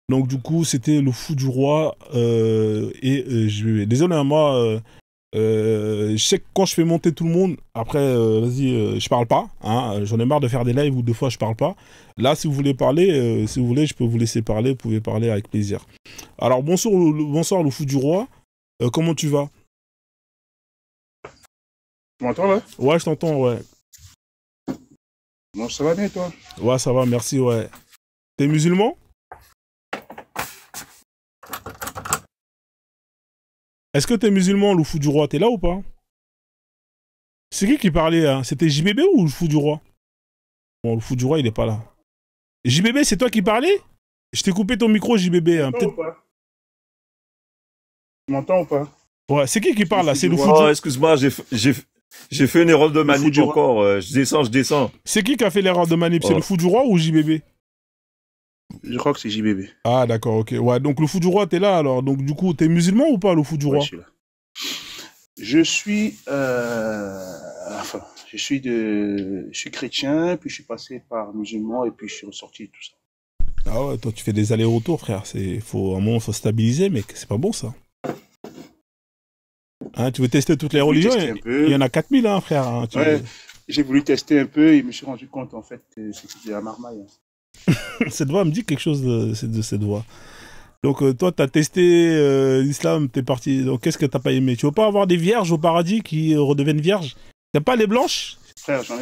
Donc du coup, c'était le fou du roi désolé, hein, moi, je sais que quand je fais monter tout le monde, après, vas-y, je parle pas. Hein, j'en ai marre de faire des lives où deux fois je parle pas. Là, si vous voulez parler, si vous voulez, je peux vous laisser parler. Vous pouvez parler avec plaisir. Alors bonsoir, bonsoir le fou du roi. Comment tu vas? Tu m'entends là? Ouais, je t'entends, ouais. Bon, ça va bien toi? Ouais, ça va, merci, ouais. T'es musulman? Est-ce que t'es musulman, le fou du roi? T'es là ou pas? C'est qui parlait, hein? C'était JBB ou le fou du roi? Bon, le fou du roi, il est pas là. JBB, c'est toi qui parlais? Je t'ai coupé ton micro, JBB. Hein, tu m'entends ou pas? Ouais, c'est qui parle là? C'est le fou du roi. roi. Oh, excuse-moi, j'ai fait une erreur de manip encore. Je descends. C'est qui a fait l'erreur de manip? C'est le fou du roi ou JBB? Je crois que c'est JBB. Ah, d'accord, ok. Ouais, donc le fou du roi, t'es là alors. Donc du coup, t'es musulman ou pas, le fou du roi? Je suis là. Je suis chrétien, puis je suis passé par musulman et puis je suis ressorti de tout ça. Ah ouais, toi tu fais des allers-retours, frère. À un moment, faut stabiliser, mec. C'est pas bon ça. Hein, tu veux tester toutes les religions? Il y en a 4000, hein, frère. Hein, ouais, j'ai voulu tester un peu et je me suis rendu compte en fait que c'était de la marmaille. Cette voix me dit quelque chose de cette voix. Donc toi, t'as testé l'islam, t'es parti. Donc qu'est-ce que t'as pas aimé? Tu veux pas avoir des vierges au paradis qui redeviennent vierges? T'aimes pas les blanches? Frère, j'en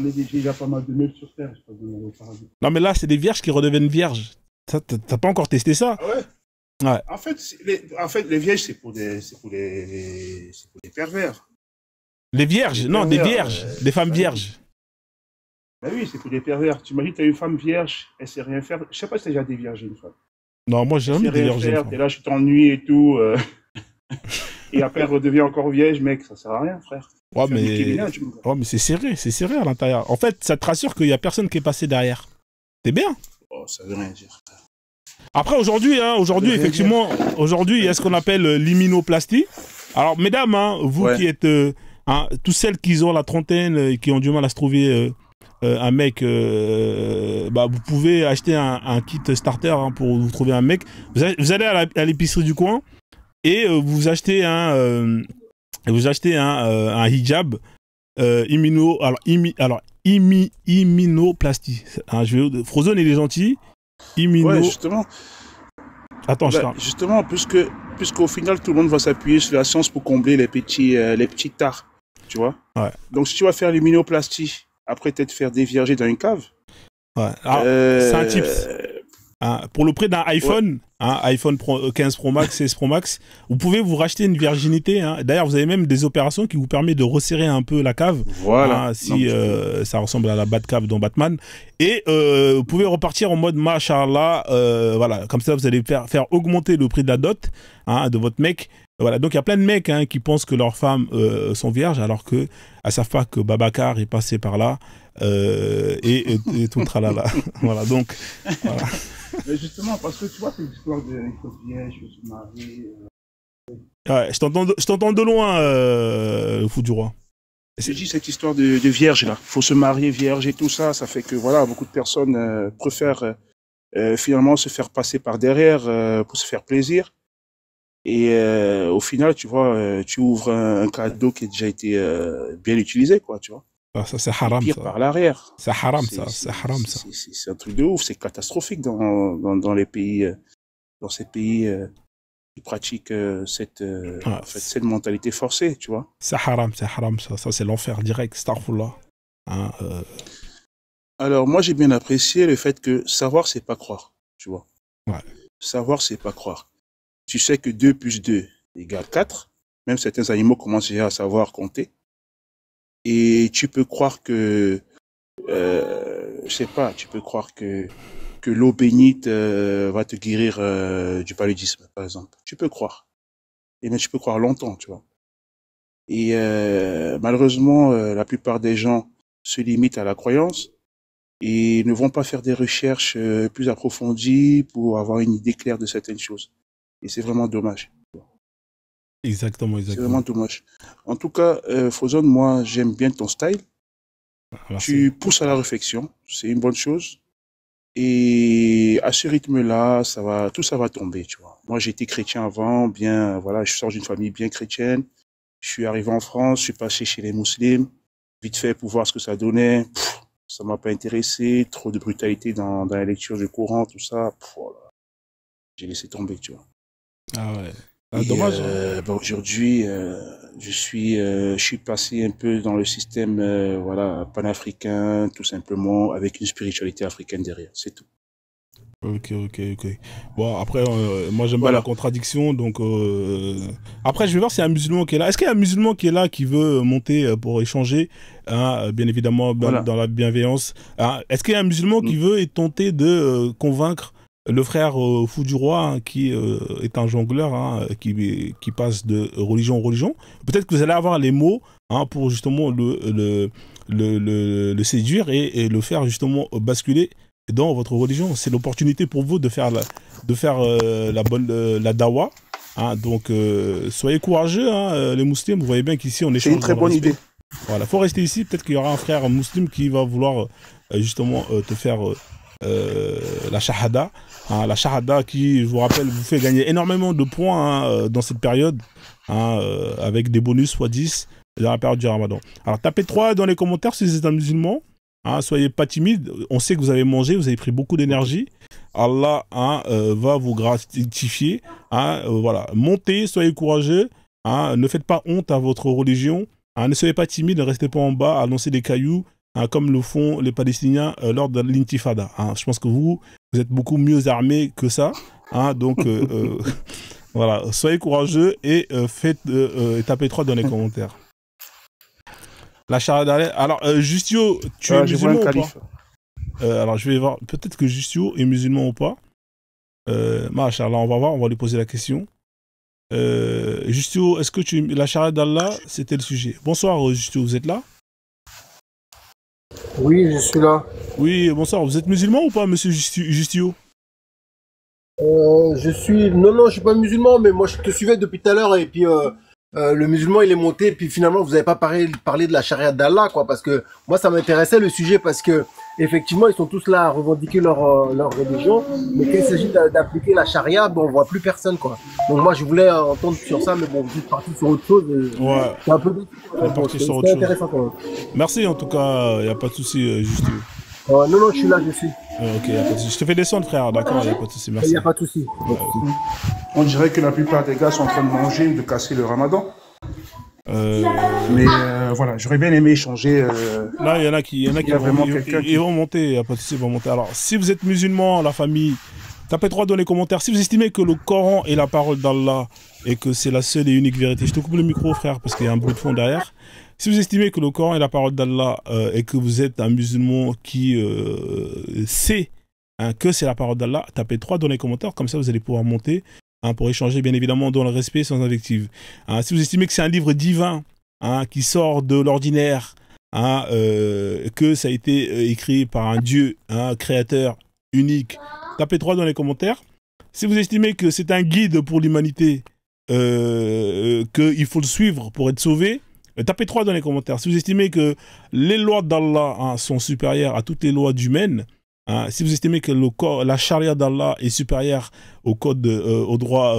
ai déjà pas mal de mecs sur terre. Je peux au paradis. Non mais là, c'est des vierges qui redeviennent vierges. T'as pas encore testé ça? Ah ouais? Ouais. En fait, les vierges, c'est pour les pervers. Les vierges? Les non, pervers, des vierges. Des femmes vierges. Bah oui, c'est pour les pervers. Tu m'imagines, t'as une femme vierge, elle sait rien faire. Je sais pas si t'as déjà déviergé une femme. Non, moi, j'ai jamais déviergé une femme. T'es là, je t'ennuie et tout. Et après, elle redevient encore vierge, mec, ça sert à rien, frère. Ouais, mais c'est serré à l'intérieur. En fait, ça te rassure qu'il y a personne qui est passé derrière. T'es bien. Oh, ça veut rien dire. Après, aujourd'hui, effectivement, il y a ce qu'on appelle l'immunoplastie. Alors, mesdames, hein, vous qui êtes, tous celles qui ont la trentaine et qui ont du mal à se trouver un mec, vous pouvez acheter un kit starter hein, pour vous trouver un mec. Vous allez à l'épicerie du coin et vous achetez un hijab immunoplastie. Hein, Frozone, il est gentil. Ouais, justement. Attends, justement, puisqu'au final, tout le monde va s'appuyer sur la science pour combler les petits tares, tu vois. Ouais. Donc, si tu vas faire l'immunoplastie, après peut-être faire dévierger dans une cave. Ouais. C'est un tips. Hein, pour le prix d'un iPhone, iPhone 15 Pro Max, 16 Pro Max, vous pouvez vous racheter une virginité. Hein. D'ailleurs, vous avez même des opérations qui vous permettent de resserrer un peu la cave. Voilà. Si ça ressemble à la Batcave dans Batman. Et vous pouvez repartir en mode Machallah. Voilà, comme ça, vous allez faire augmenter le prix de la dot de votre mec. Voilà, donc il y a plein de mecs qui pensent que leurs femmes sont vierges alors qu'elles ne savent pas que Babacar est passé par là et tout tralala. Voilà, donc voilà. Mais justement, parce que tu vois, c'est l'histoire de il faut vierge, il faut se marier. Ouais, je t'entends de loin, le fou du roi. Je dis cette histoire de vierge là, il faut se marier vierge et tout ça, ça fait que voilà, beaucoup de personnes préfèrent finalement se faire passer par derrière pour se faire plaisir. Et au final, tu vois, tu ouvres un cadeau qui a déjà été bien utilisé, quoi, tu vois. Ah, ça, c'est haram, pire ça. par l'arrière. C'est haram, ça. C'est haram, ça. C'est un truc de ouf, c'est catastrophique dans les pays, dans ces pays qui pratiquent cette mentalité forcée, tu vois. C'est haram, ça. Ça, c'est l'enfer direct, astaghfirullah. Alors, moi, j'ai bien apprécié le fait que savoir, c'est pas croire, tu vois. Ouais. Savoir, c'est pas croire. Tu sais que 2 plus 2 égale 4. Même certains animaux commencent déjà à savoir compter. Et tu peux croire que, je sais pas, tu peux croire que l'eau bénite va te guérir du paludisme, par exemple. Tu peux croire. Et même tu peux croire longtemps, tu vois. Et malheureusement, la plupart des gens se limitent à la croyance et ne vont pas faire des recherches plus approfondies pour avoir une idée claire de certaines choses. Et c'est vraiment dommage. Exactement. C'est vraiment dommage. En tout cas, Frozone, moi, j'aime bien ton style. Merci. Tu pousses à la réflexion, c'est une bonne chose. Et à ce rythme-là, tout ça va tomber, tu vois. Moi, j'étais chrétien avant, bien, voilà, je sors d'une famille bien chrétienne. Je suis arrivé en France, je suis passé chez les musulmans, vite fait pour voir ce que ça donnait. Ça m'a pas intéressé, trop de brutalité dans la lecture du Coran, tout ça. Voilà. J'ai laissé tomber, tu vois. Ah ouais. Ah, dommage. Aujourd'hui, je suis passé un peu dans le système, voilà, panafricain, tout simplement, avec une spiritualité africaine derrière, c'est tout. Ok. Bon, après, moi j'aime pas la contradiction, donc après je vais voir s'il y a un musulman qui est là. Est-ce qu'il y a un musulman qui est là qui veut monter pour échanger, hein, bien évidemment dans la bienveillance. Hein. Est-ce qu'il y a un musulman qui veut tenter de convaincre le frère Fou du Roi, hein, qui est un jongleur, hein, qui passe de religion en religion? Peut-être que vous allez avoir les mots, hein, pour justement le séduire et le faire justement basculer dans votre religion. C'est l'opportunité pour vous de faire la dawa. Hein, donc, soyez courageux, hein, les musulmans. Vous voyez bien qu'ici, on échange. C'est une très bonne idée. Voilà, faut rester ici. Peut-être qu'il y aura un frère musulman qui va vouloir justement te faire la shahada. Hein, la shahada qui, je vous rappelle, vous fait gagner énormément de points, hein, dans cette période, hein, avec des bonus x 10 dans la période du Ramadan. Alors, tapez 3 dans les commentaires si vous êtes un musulman. Hein, soyez pas timide, on sait que vous avez mangé, vous avez pris beaucoup d'énergie. Allah, hein, va vous gratifier. Hein, voilà, montez, soyez courageux. Hein, ne faites pas honte à votre religion. Hein, ne soyez pas timide, ne restez pas en bas à lancer des cailloux, hein, comme le font les Palestiniens lors de l'intifada. Hein. Je pense que vous êtes beaucoup mieux armés que ça. Hein, donc, voilà, soyez courageux et tapez 3 dans les commentaires. La charade. Alors, Justio, tu es musulman ou pas? Alors, je vais voir. Peut-être que Justio est musulman ou pas. Machallah, on va voir, on va lui poser la question. Justio, est-ce que la charade d'Allah, c'était le sujet? Bonsoir, Justio, vous êtes là? Oui, je suis là. Oui, bonsoir. Vous êtes musulman ou pas, monsieur Justio? Non, je suis pas musulman, mais moi je te suivais depuis tout à l'heure et puis le musulman il est monté, puis finalement vous n'avez pas parlé de la charia d'Allah, quoi, parce que moi ça m'intéressait le sujet, parce que effectivement ils sont tous là à revendiquer leur religion, mais quand il s'agit d'appliquer la charia, bon, on voit plus personne, quoi. Donc moi je voulais entendre sur ça, mais bon, vous êtes parti sur autre chose. Ouais. C'est un peu parti sur autre chose. Intéressant, quand même. Merci en tout cas, il n'y a pas de souci, Justio. Non, je suis là, je suis. Ok, y a pas de souci. Je te fais descendre, frère, d'accord, il n'y a pas de souci, merci. Il n'y a pas de souci. On dirait que la plupart des gars sont en train de manger ou de casser le ramadan. Mais voilà, j'aurais bien aimé échanger. Là, il y en a qui vont monter, il n'y a pas de souci, ils vont monter. Alors, si vous êtes musulman, la famille, tapez 3 dans les commentaires. Si vous estimez que le Coran est la parole d'Allah et que c'est la seule et unique vérité, je te coupe le micro, frère, parce qu'il y a un bruit de fond derrière. Si vous estimez que le Coran est la parole d'Allah et que vous êtes un musulman qui sait, hein, que c'est la parole d'Allah, tapez 3 dans les commentaires, comme ça vous allez pouvoir monter, hein, pour échanger bien évidemment dans le respect, sans invective. Hein, si vous estimez que c'est un livre divin, hein, qui sort de l'ordinaire, hein, que ça a été écrit par un Dieu, hein, créateur unique, tapez 3 dans les commentaires. Si vous estimez que c'est un guide pour l'humanité, qu'il faut le suivre pour être sauvé, tapez 3 dans les commentaires. Si vous estimez que les lois d'Allah, hein, sont supérieures à toutes les lois humaines, hein, si vous estimez que la charia d'Allah est supérieure au code, au droit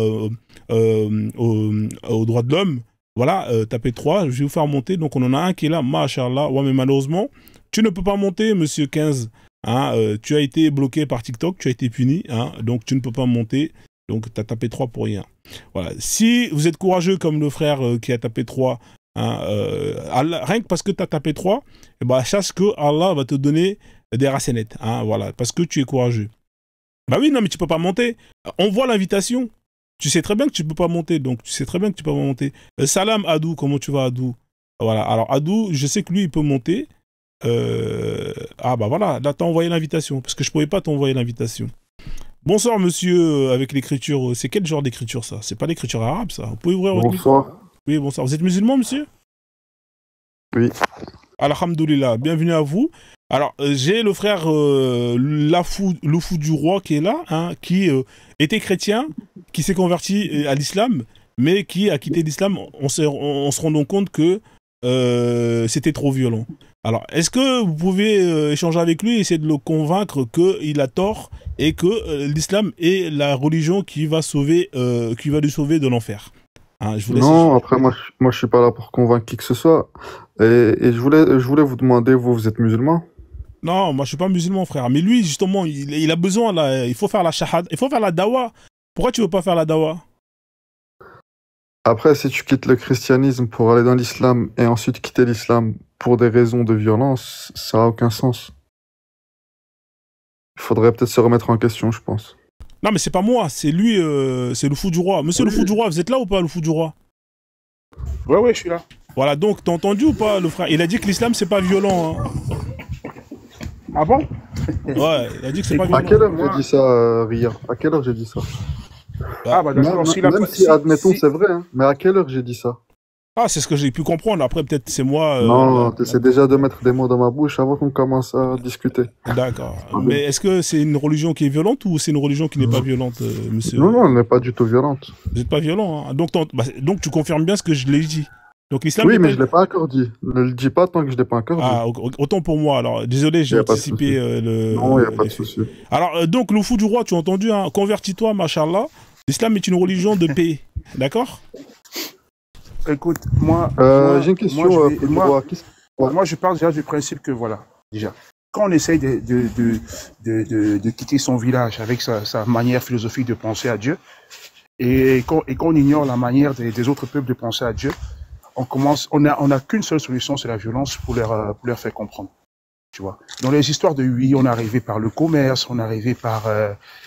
de l'homme, voilà, tapez 3, je vais vous faire monter. Donc on en a un qui est là, machallah. Ouais, mais malheureusement, tu ne peux pas monter, monsieur 15. Hein, tu as été bloqué par TikTok, tu as été puni, hein, donc tu ne peux pas monter. Donc tu as tapé 3 pour rien. Voilà. Si vous êtes courageux comme le frère qui a tapé 3, hein, rien que parce que tu as tapé 3, eh ben, sache que Allah va te donner des racenettes. Hein, voilà, parce que tu es courageux. Bah oui, non, mais tu peux pas monter. On voit l'invitation. Tu sais très bien que tu peux pas monter, donc tu sais très bien que tu peux pas monter. Salam Adou, comment tu vas, Adou? Voilà, alors Adou, je sais que lui, il peut monter. Ah bah voilà, là t'as envoyé l'invitation, parce que je pouvais pas t'envoyer l'invitation. Bonsoir monsieur, avec l'écriture, c'est quel genre d'écriture ça? C'est pas l'écriture arabe ça? Vous pouvez ouvrir votre micro? Oui, bonsoir. Vous êtes musulman, monsieur? Oui. Alhamdoulilah, bienvenue à vous. Alors, j'ai le frère le fou du roi qui est là, hein, qui était chrétien, qui s'est converti à l'islam, mais qui a quitté l'islam en se rendant compte que c'était trop violent. Alors, est-ce que vous pouvez échanger avec lui et essayer de le convaincre qu'il a tort et que l'islam est la religion qui va lui sauver de l'enfer? Hein, je vous laisse Non, après, moi, je suis pas là pour convaincre qui que ce soit. Et je voulais vous demander, vous êtes musulman? Non, moi je suis pas musulman, frère. Mais lui, justement, il a besoin, là, il faut faire la shahad, il faut faire la dawa. Pourquoi tu veux pas faire la dawa? Après, si tu quittes le christianisme pour aller dans l'islam et ensuite quitter l'islam pour des raisons de violence, ça n'a aucun sens. Il faudrait peut-être se remettre en question, je pense. Non, mais c'est pas moi, c'est lui, c'est le fou du roi. Monsieur le fou du roi, vous êtes là ou pas, le fou du roi? Ouais, je suis là. Voilà, donc, t'as entendu ou pas, le frère? Il a dit que l'islam, c'est pas violent. Hein. Ah bon? Ouais, il a dit que c'est pas À violent. quelle heure j'ai dit ça, Ria? À quelle heure j'ai dit ça? Ah bah d'accord, Même si, admettons, c'est vrai, hein. Mais à quelle heure j'ai dit ça? Ah, c'est ce que j'ai pu comprendre. Après, peut-être c'est moi. Non, t'essaies déjà de mettre des mots dans ma bouche avant qu'on commence à discuter. D'accord. Mais est-ce que c'est une religion qui est violente ou c'est une religion qui n'est pas violente, monsieur? Non, elle n'est pas du tout violente. Vous n'êtes pas violent. Hein. Donc tu confirmes bien ce que je l'ai dit. Donc l'islam. Oui, mais je ne l'ai pas encore dit. Ne le dis pas tant que je ne l'ai pas encore dit. Ah, autant pour moi. Alors, désolé, j'ai anticipé le. Non, il n'y a pas de souci. Alors, donc, le fou du roi, tu as entendu, hein, convertis-toi, machallah. L'islam est une religion de paix. D'accord? Écoute, moi, j'ai une question. Moi, je parle déjà du principe que, voilà, déjà, quand on essaye de quitter son village avec sa manière philosophique de penser à Dieu, et qu'on ignore la manière des autres peuples de penser à Dieu, on n'a qu'une seule solution, c'est la violence pour leur faire comprendre. Tu vois. Dans les histoires de oui, on est arrivé par le commerce, on est arrivé par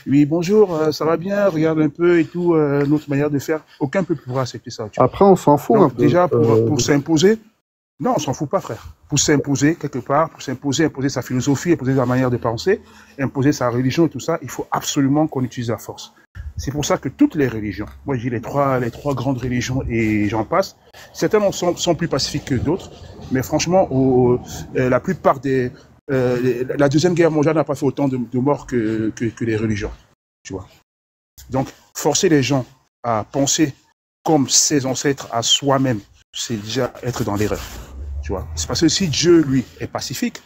oui, bonjour, ça va bien, regarde un peu et tout, notre manière de faire. Aucun peuple pourra accepter ça. Tu vois. Après, on s'en fout. Donc, un peu. déjà, pour s'imposer, non, on s'en fout pas, frère. Pour s'imposer quelque part, imposer sa philosophie, imposer sa manière de penser, imposer sa religion et tout ça, il faut absolument qu'on utilise la force. C'est pour ça que toutes les religions, moi je dis les trois grandes religions et j'en passe, certaines sont plus pacifiques que d'autres, mais franchement, la plupart la Deuxième Guerre mondiale n'a pas fait autant de morts que les religions, tu vois. Donc, forcer les gens à penser comme ses ancêtres à soi-même, c'est déjà être dans l'erreur, tu vois. C'est parce que si Dieu, lui, est pacifique,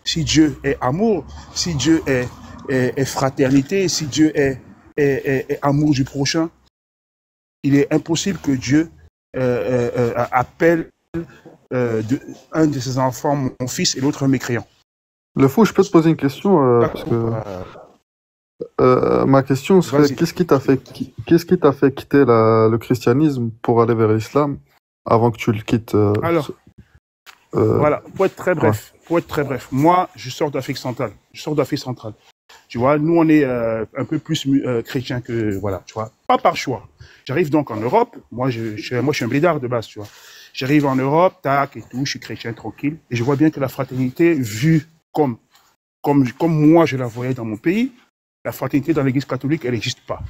si Dieu est amour, si Dieu est fraternité, si Dieu est amour du prochain, il est impossible que Dieu appelle un de ses enfants mon fils et l'autre un mécréant. Le fou, je peux te poser une question parce que ma question serait qu'est-ce qui t'a fait quitter le christianisme pour aller vers l'islam avant que tu le quittes Alors, voilà, pour être très bref, moi, je sors d'Afrique centrale. Tu vois, nous, on est un peu plus chrétiens que, voilà, tu vois, pas par choix. J'arrive donc en Europe, moi, je suis un blédard de base, tu vois. J'arrive en Europe, tac et tout, je suis chrétien tranquille, et je vois bien que la fraternité, vue comme moi je la voyais dans mon pays, la fraternité dans l'église catholique, elle n'existe pas,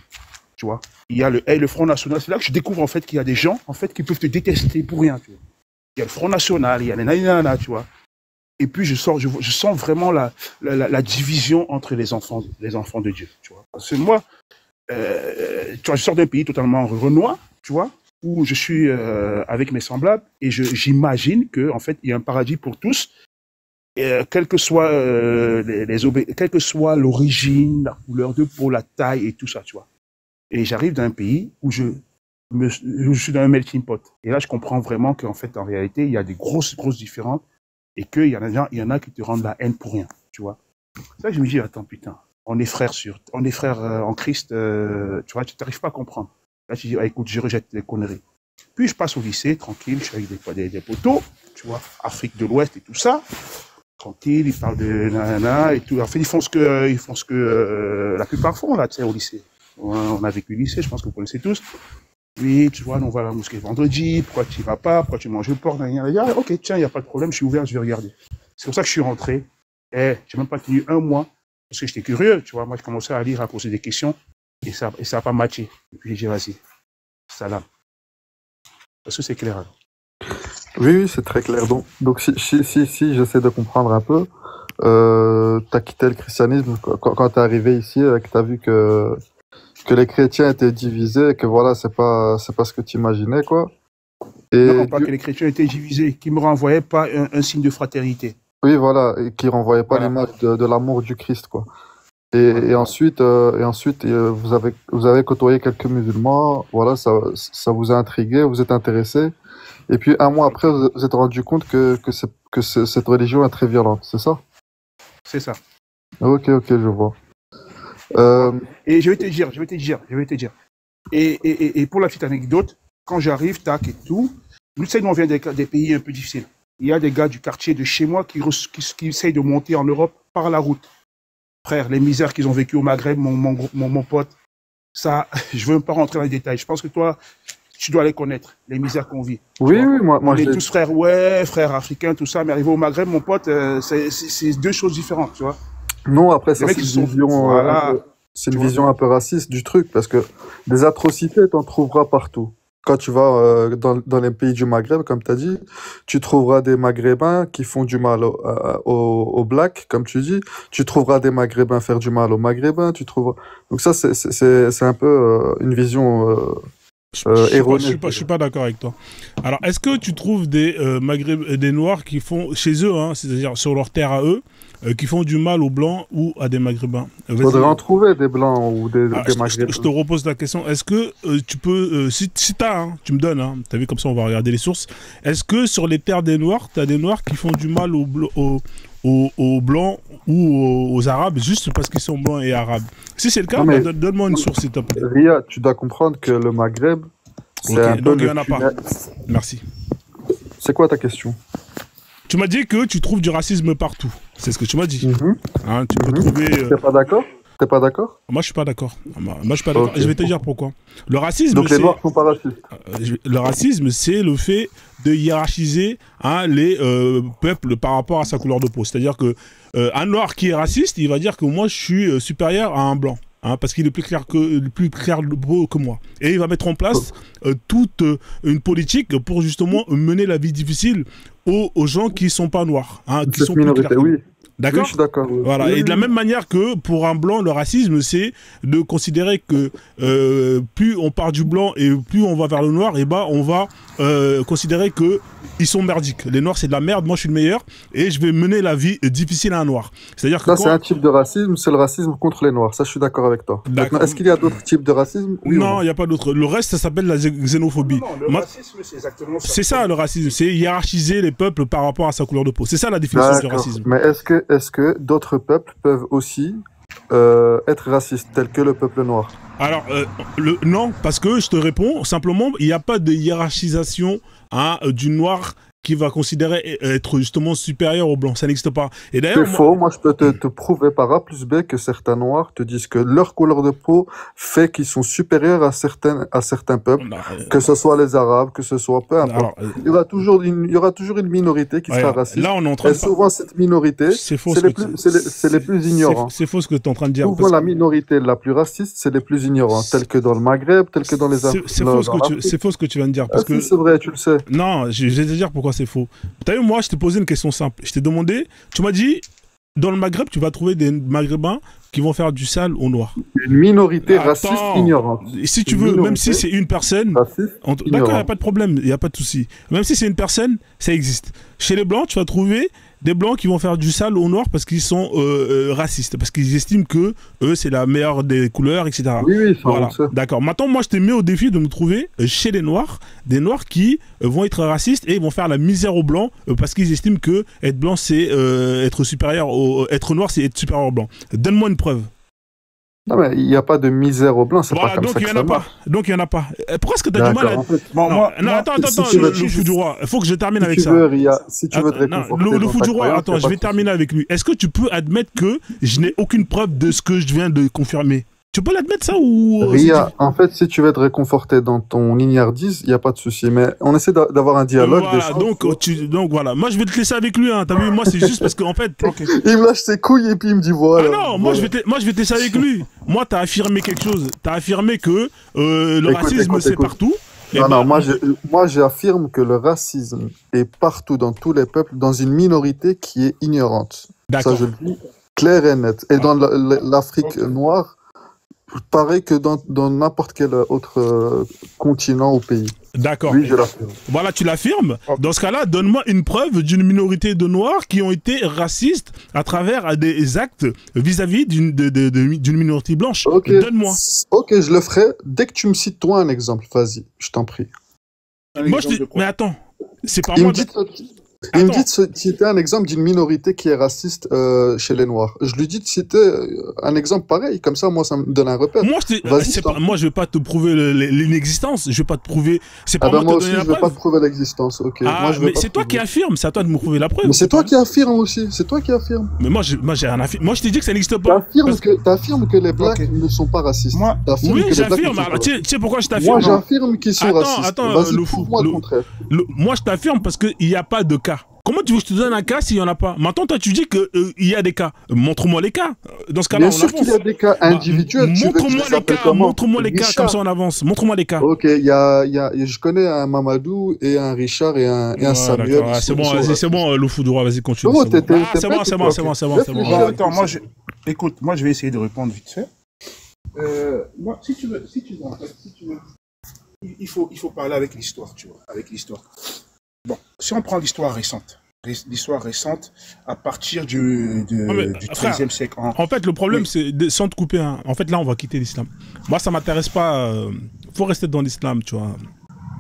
tu vois. Il y a le Front National, c'est là que je découvre, en fait, qu'il y a des gens, en fait, qui peuvent te détester pour rien, tu vois. Il y a le Front National, il y a les nanana, tu vois. Et puis je sens vraiment la division entre les enfants de Dieu, tu vois. Parce que moi, tu vois, je sors d'un pays totalement renois, tu vois, où je suis avec mes semblables et j'imagine que en fait il y a un paradis pour tous, quelle que soit quelle que soit l'origine, la couleur de peau, la taille et tout ça, tu vois. Et j'arrive d'un pays où je suis dans un melting pot. Et là, je comprends vraiment qu'en fait, en réalité, il y a des grosses différences. Et qu'il y en a qui te rendent la haine pour rien, tu vois. Ça, je me dis, attends, putain, on est frères en Christ, tu vois, tu n'arrives pas à comprendre. Là, tu dis, ah, écoute, je rejette les conneries. Puis, je passe au lycée, tranquille, je suis avec des potos, tu vois, Afrique de l'Ouest et tout ça. Tranquille, ils parlent de nanana et tout. En fait, ils font ce que la plupart font, là, tu sais, au lycée. On a vécu le lycée, je pense que vous connaissez tous. Oui, tu vois, on va à la mosquée vendredi, pourquoi tu n'y vas pas, pourquoi tu manges le porc, ok, tiens, il n'y a pas de problème, je suis ouvert, je vais regarder. C'est pour ça que je suis rentré, j'ai même pas tenu un mois, parce que j'étais curieux, tu vois, moi je commençais à lire, à poser des questions, et ça n'a pas matché. Et puis j'ai dit, vas-y, salam. Parce que c'est clair. Alors. Oui, c'est très clair. Donc si j'essaie de comprendre un peu, t'as quitté le christianisme quand t'es arrivé ici, que t'as vu que les chrétiens étaient divisés, que voilà, c'est pas ce que tu imaginais, quoi. Et non, pas que les chrétiens étaient divisés, qui me renvoyaient pas un signe de fraternité. Oui, voilà, et qui renvoyait pas Voilà. l'image de l'amour du Christ, quoi. Et ensuite, vous avez côtoyé quelques musulmans, voilà, ça vous a intrigué, vous êtes intéressé. Et puis, un mois après, vous vous êtes rendu compte que cette religion est très violente, c'est ça? C'est ça. Ok, je vois. Euh, Et je vais te dire. Et pour la petite anecdote, quand j'arrive, tac et tout, nous savons, on vient des pays un peu difficiles. Il y a des gars du quartier de chez moi qui essayent de monter en Europe par la route. Frère, les misères qu'ils ont vécues au Maghreb, mon pote, ça, je veux même pas rentrer dans les détails. Je pense que toi, tu dois les connaître, les misères qu'on vit. oui, moi, On est tous frères africains, tout ça, mais arrivé au Maghreb, mon pote, c'est deux choses différentes, tu vois. non, après, ça, Les mecs, c'est ils une sont... vision, Voilà. c'est une Tu vois. vision un peu raciste du truc, parce que des atrocités, t'en trouveras partout. Quand tu vas dans les pays du Maghreb, comme tu as dit, tu trouveras des Maghrébins qui font du mal aux Blacks, comme tu dis. Tu trouveras des Maghrébins faire du mal aux Maghrébins. Donc ça, c'est un peu une vision erronée. Je suis pas d'accord avec toi. Alors, est-ce que tu trouves des des Noirs qui font chez eux, hein, c'est-à-dire sur leur terre à eux, qui font du mal aux Blancs ou à des Maghrébins? Il faudrait en trouver des Blancs ou des Maghrébins. Je te repose la question. Est-ce que tu peux, si t'as, hein, tu me donnes, hein, t'as vu comme ça on va regarder les sources. Est-ce que sur les terres des Noirs, t'as des Noirs qui font du mal aux Blancs ou aux Arabes juste parce qu'ils sont Blancs et Arabes? Si c'est le cas, donne-moi une source s'il te plaît. Ria, tu dois comprendre que le Maghreb, c'est un peu donc il n'y en a pas. Merci. C'est quoi ta question? Tu m'as dit que tu trouves du racisme partout. C'est ce que tu m'as dit. Hein, tu peux trouver... T'es pas d'accord? T'es pas d'accord? Moi, je suis pas d'accord. Je suis pas d'accord. Okay. Je vais te dire pourquoi. Le racisme, donc les Noirs sont pas racistes. Le racisme, c'est le fait de hiérarchiser les peuples par rapport à sa couleur de peau. C'est-à-dire que un Noir qui est raciste, il va dire que moi, je suis supérieur à un Blanc. Hein, parce qu'il est plus clair de peau que moi. Et il va mettre en place toute une politique pour justement mener la vie difficile aux gens qui sont pas noirs. Hein, qui sont minorité, plus clairs. oui. D'accord, oui, je suis d'accord. Voilà. Oui, et de la même manière que pour un blanc, le racisme, c'est de considérer que plus on part du blanc et plus on va vers le noir, et on va considérer que ils sont merdiques. Les noirs, c'est de la merde. Moi, je suis le meilleur et je vais mener la vie difficile à un noir. C'est-à-dire que c'est un type de racisme, c'est le racisme contre les noirs. Ça, je suis d'accord avec toi. Est-ce qu'il y a d'autres types de racisme? Oui, non, il n'y a pas d'autres. Le reste, ça s'appelle la xénophobie. Non, le racisme, c'est exactement ça. C'est ça, le racisme. C'est hiérarchiser les peuples par rapport à sa couleur de peau. C'est ça la définition du racisme. Mais est-ce que d'autres peuples peuvent aussi être racistes, tels que le peuple noir? Alors, non, parce que je te réponds, simplement, il n'y a pas de hiérarchisation du noir qui va considérer être justement supérieur au blanc. Ça n'existe pas. Et d'ailleurs, c'est faux. Moi, je peux te prouver par A plus B que certains noirs te disent que leur couleur de peau fait qu'ils sont supérieurs à certains peuples, que ce soit les Arabes, que ce soit peu importe. Alors, il y aura toujours une minorité qui sera raciste. Là, on est en train et souvent, cette minorité, c'est les plus ignorants. C'est faux ce que tu es en train de dire. Souvent, la minorité la plus raciste, c'est les plus ignorants, tels que dans le Maghreb, tels que dans les Afriques. C'est faux ce que tu viens de dire. Parce que c'est vrai, tu le sais. Non, je vais te dire pourquoi c'est faux. T'as vu, moi, je t'ai posé une question simple. Je t'ai demandé, tu m'as dit, dans le Maghreb, tu vas trouver des Maghrébins qui vont faire du sale aux Noirs. Une minorité raciste ignorante. Si tu veux, même si c'est une personne... D'accord, il n'y a pas de problème, il n'y a pas de souci. Même si c'est une personne, ça existe. Chez les Blancs, tu vas trouver des Blancs qui vont faire du sale aux Noirs parce qu'ils sont racistes, parce qu'ils estiment que eux, c'est la meilleure des couleurs, etc. Oui, voilà. D'accord. Maintenant, moi, je te mets au défi de me trouver chez les Noirs, des Noirs qui vont être racistes et vont faire la misère aux Blancs parce qu'ils estiment que être blanc, c'est être supérieur être noir, c'est être supérieur aux Blancs. Donne-moi une preuve. Non, mais il n'y a pas de misère aux blancs, c'est pas comme ça que ça marche. Donc il n'y en a pas. Pourquoi est-ce que tu as du mal à... Attends, le fou du roi, il faut que je termine avec ça. Si tu veux te réconforter le fou du roi, attends, je vais terminer avec lui. Est-ce que tu peux admettre que je n'ai aucune preuve de ce que je viens de confirmer? Tu peux l'admettre ça ou... Ria, en fait, si tu veux te réconforter dans ton ignardise, il n'y a pas de souci. Mais on essaie d'avoir un dialogue. Voilà, donc voilà. Moi, je vais te laisser avec lui. Hein. T'as vu, moi, c'est juste parce qu'en fait... Il me lâche ses couilles et puis il me dit voilà. Ah non, moi, je vais te laisser avec lui. Moi, t'as affirmé quelque chose. T'as affirmé que le racisme, c'est partout. Non, moi, j'affirme que le racisme est partout dans tous les peuples, dans une minorité qui est ignorante. Ça, je le dis clair et net. Et dans l'Afrique noire... pareil que dans n'importe quel autre continent ou pays. D'accord. Oui, je l'affirme. Voilà, tu l'affirmes. Dans ce cas-là, donne-moi une preuve d'une minorité de Noirs qui ont été racistes à travers des actes vis-à-vis d'une minorité blanche. Ok. Donne-moi. Ok, je le ferai dès que tu me cites toi un exemple. Vas-y, je t'en prie. Moi, mais attends, c'est pas Il moi. me dit de citer un exemple d'une minorité qui est raciste chez les Noirs. Je lui dis de citer un exemple pareil, comme ça, moi, ça me donne un repère. Moi, je vais pas te prouver l'inexistence. Je vais pas te prouver. C'est pas moi moi te aussi, donner la je vais pas preuve. te prouver l'existence. Ok. Ah, moi, je vais mais pas c'est te toi prouver. qui affirme. C'est à toi de me prouver la preuve. Mais c'est toi qui affirme aussi. C'est toi qui affirme. Mais moi, j'ai rien affirmé. Moi, je t'ai dit que ça n'existe pas. T'affirmes que les Blacks ne sont pas racistes. Moi, oui, j'affirme. Alors, tu sais pourquoi je t'affirme? Moi, j'affirme qu'ils sont racistes. Attends, vas-y, le fou. prouve-moi le contraire. Moi, je t'affirme parce qu'il n'y a pas de cas. Comment tu veux que je te donne un cas s'il n'y en a pas? Maintenant, toi, tu dis qu'il y a des cas. Montre-moi les cas. Dans ce cas-là, Bien sûr qu'il y a des cas individuels. Montre-moi les cas, comme ça on avance. Montre-moi les cas. Ok, je connais un Mamadou et un Richard et un Samuel. C'est bon, le fou du roi, vas-y, continue. C'est bon. Attends, écoute, moi je vais essayer de répondre vite fait. Moi, si tu veux, il faut parler avec l'histoire, tu vois, avec l'histoire. Bon, si on prend l'histoire récente à partir du XIIIe siècle. En fait, le problème, c'est, sans te couper, hein, en fait, là, on va quitter l'islam. Moi, ça m'intéresse pas. Faut rester dans l'islam, tu vois.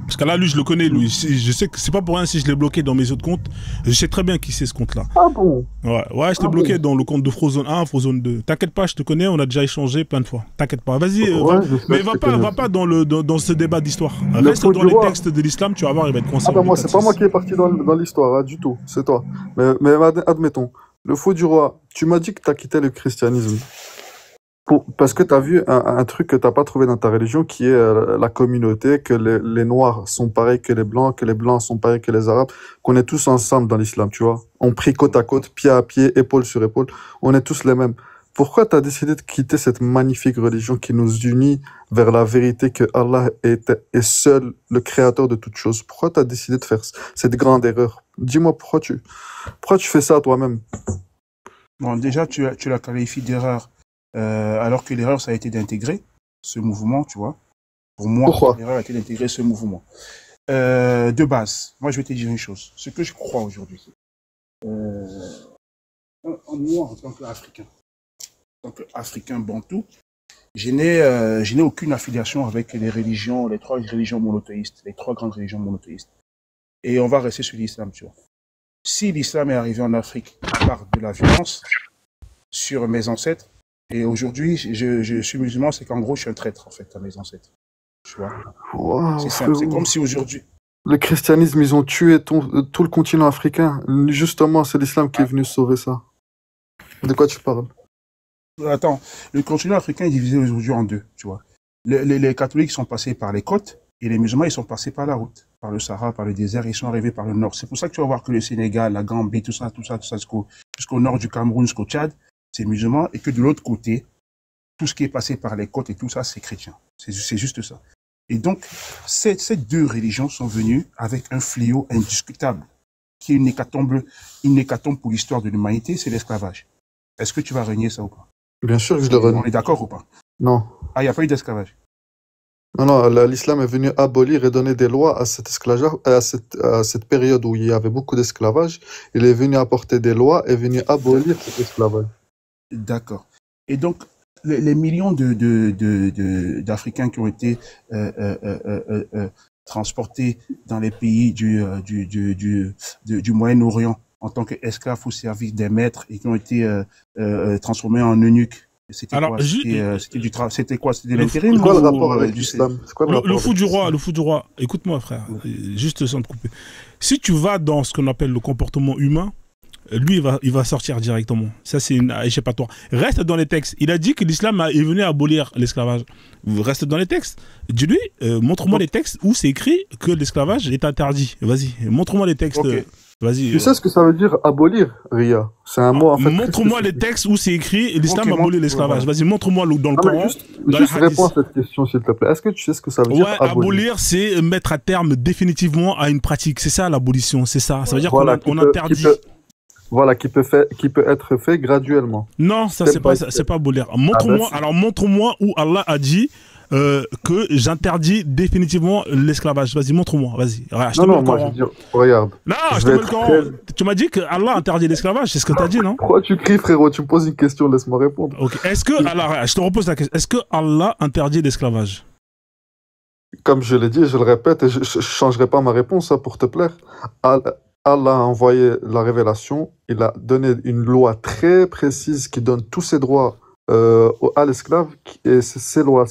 Parce que là, lui, je le connais, lui. Je sais que c'est pas pour rien si je l'ai bloqué dans mes autres comptes. Je sais très bien qui c'est ce compte-là. Ah bon? Ouais, je t'ai bloqué dans le compte de Frozone 1, Frozone 2. T'inquiète pas, je te connais, on a déjà échangé plein de fois. T'inquiète pas, vas-y. Mais va pas dans ce débat d'histoire. Reste dans les textes de l'islam, tu vas voir, il va être conscient. Ah ben moi, c'est pas moi qui est parti dans l'histoire, hein, du tout. C'est toi. Mais admettons, le faux du roi, tu m'as dit que t'as quitté le christianisme. Parce que tu as vu un truc que tu n'as pas trouvé dans ta religion qui est la communauté, que les Noirs sont pareils que les Blancs sont pareils que les Arabes, qu'on est tous ensemble dans l'islam, tu vois. On prie côte à côte, pied à pied, épaule sur épaule, on est tous les mêmes. Pourquoi tu as décidé de quitter cette magnifique religion qui nous unit vers la vérité que Allah est seul le créateur de toutes choses? Pourquoi tu as décidé de faire cette grande erreur? Dis-moi pourquoi tu fais ça à toi-même? Bon, déjà, tu la qualifies d'erreur. Alors que l'erreur, ça a été d'intégrer ce mouvement, tu vois. Pour moi, l'erreur a été d'intégrer ce mouvement. De base, moi, je vais te dire une chose. Ce que je crois aujourd'hui, moi, en tant qu'Africain, bantou, je n'ai aucune affiliation avec les trois religions monothéistes, les trois grandes religions monothéistes. Et on va rester sur l'islam, tu vois. Si l'islam est arrivé en Afrique par de la violence sur mes ancêtres, et aujourd'hui, je suis musulman, c'est qu'en gros, je suis un traître, en fait, à mes ancêtres. Tu vois. Wow, c'est simple. C'est comme si aujourd'hui... Le christianisme, ils ont tué tout le continent africain. Justement, c'est l'islam qui est venu sauver ça. De quoi tu parles? Attends, le continent africain est divisé aujourd'hui en deux, tu vois. Les catholiques sont passés par les côtes, et les musulmans, ils sont passés par la route, par le Sahara, par le désert, ils sont arrivés par le nord. C'est pour ça que tu vas voir que le Sénégal, la Gambie, tout ça, jusqu'au nord du Cameroun, jusqu'au Tchad, c'est musulman, et que de l'autre côté, tout ce qui est passé par les côtes et tout ça, c'est chrétien. C'est juste ça. Et donc, ces deux religions sont venues avec un fléau indiscutable, qui est une hécatombe pour l'histoire de l'humanité, c'est l'esclavage. Est-ce que tu vas renier ça ou pas? Bien sûr que je le renie. On est d'accord ou pas? Non. Ah, il n'y a pas eu d'esclavage? Non, l'islam est venu abolir et donner des lois à cet esclavage, à cette période où il y avait beaucoup d'esclavage. Il est venu apporter des lois et est venu abolir cet esclavage. D'accord. Et donc, les millions d'Africains qui ont été transportés dans les pays du Moyen-Orient en tant qu'esclaves au service des maîtres et qui ont été transformés en eunuques. C'était quoi? C'était de l'intérim? C'est quoi le rapport avec l'islam? Le fou du roi. Écoute-moi, frère, juste sans te couper. Si tu vas dans ce qu'on appelle le comportement humain, lui, il va sortir directement. Ça, c'est une échappatoire. Reste dans les textes. Il a dit que l'islam est venu abolir l'esclavage. Reste dans les textes. Dis-lui, montre-moi les textes où c'est écrit que l'esclavage est interdit. Vas-y, montre-moi les textes. Okay. Vas-y. Tu sais ce que ça veut dire abolir, Ria? C'est un mot en fait. Montre-moi les textes où c'est écrit l'islam abolit l'esclavage. Vas-y, montre-moi dans le Coran. Juste réponds à cette question, s'il te plaît. Est-ce que tu sais ce que ça veut dire abolir, c'est mettre à terme définitivement à une pratique. C'est ça l'abolition, c'est ça. Ça veut dire qu'on interdit. Voilà, qui peut être fait graduellement. Non, ça c'est pas abolir. Montre-moi, alors montre-moi où Allah a dit que j'interdis définitivement l'esclavage. Vas-y, montre-moi, vas-y. Non, moi je dis, regarde. Non, je te mets le Coran. Tu m'as dit que Allah interdit l'esclavage, c'est ce que tu as dit, non? Pourquoi tu cries, frérot? Tu me poses une question, laisse-moi répondre. Ok. Est-ce que, alors, je te repose la question, est-ce que Allah interdit l'esclavage? Comme je l'ai dit, et je le répète, et je ne changerai pas ma réponse, hein, pour te plaire. Allah a envoyé la révélation, il a donné une loi très précise qui donne tous ses droits à l'esclave, et ces lois,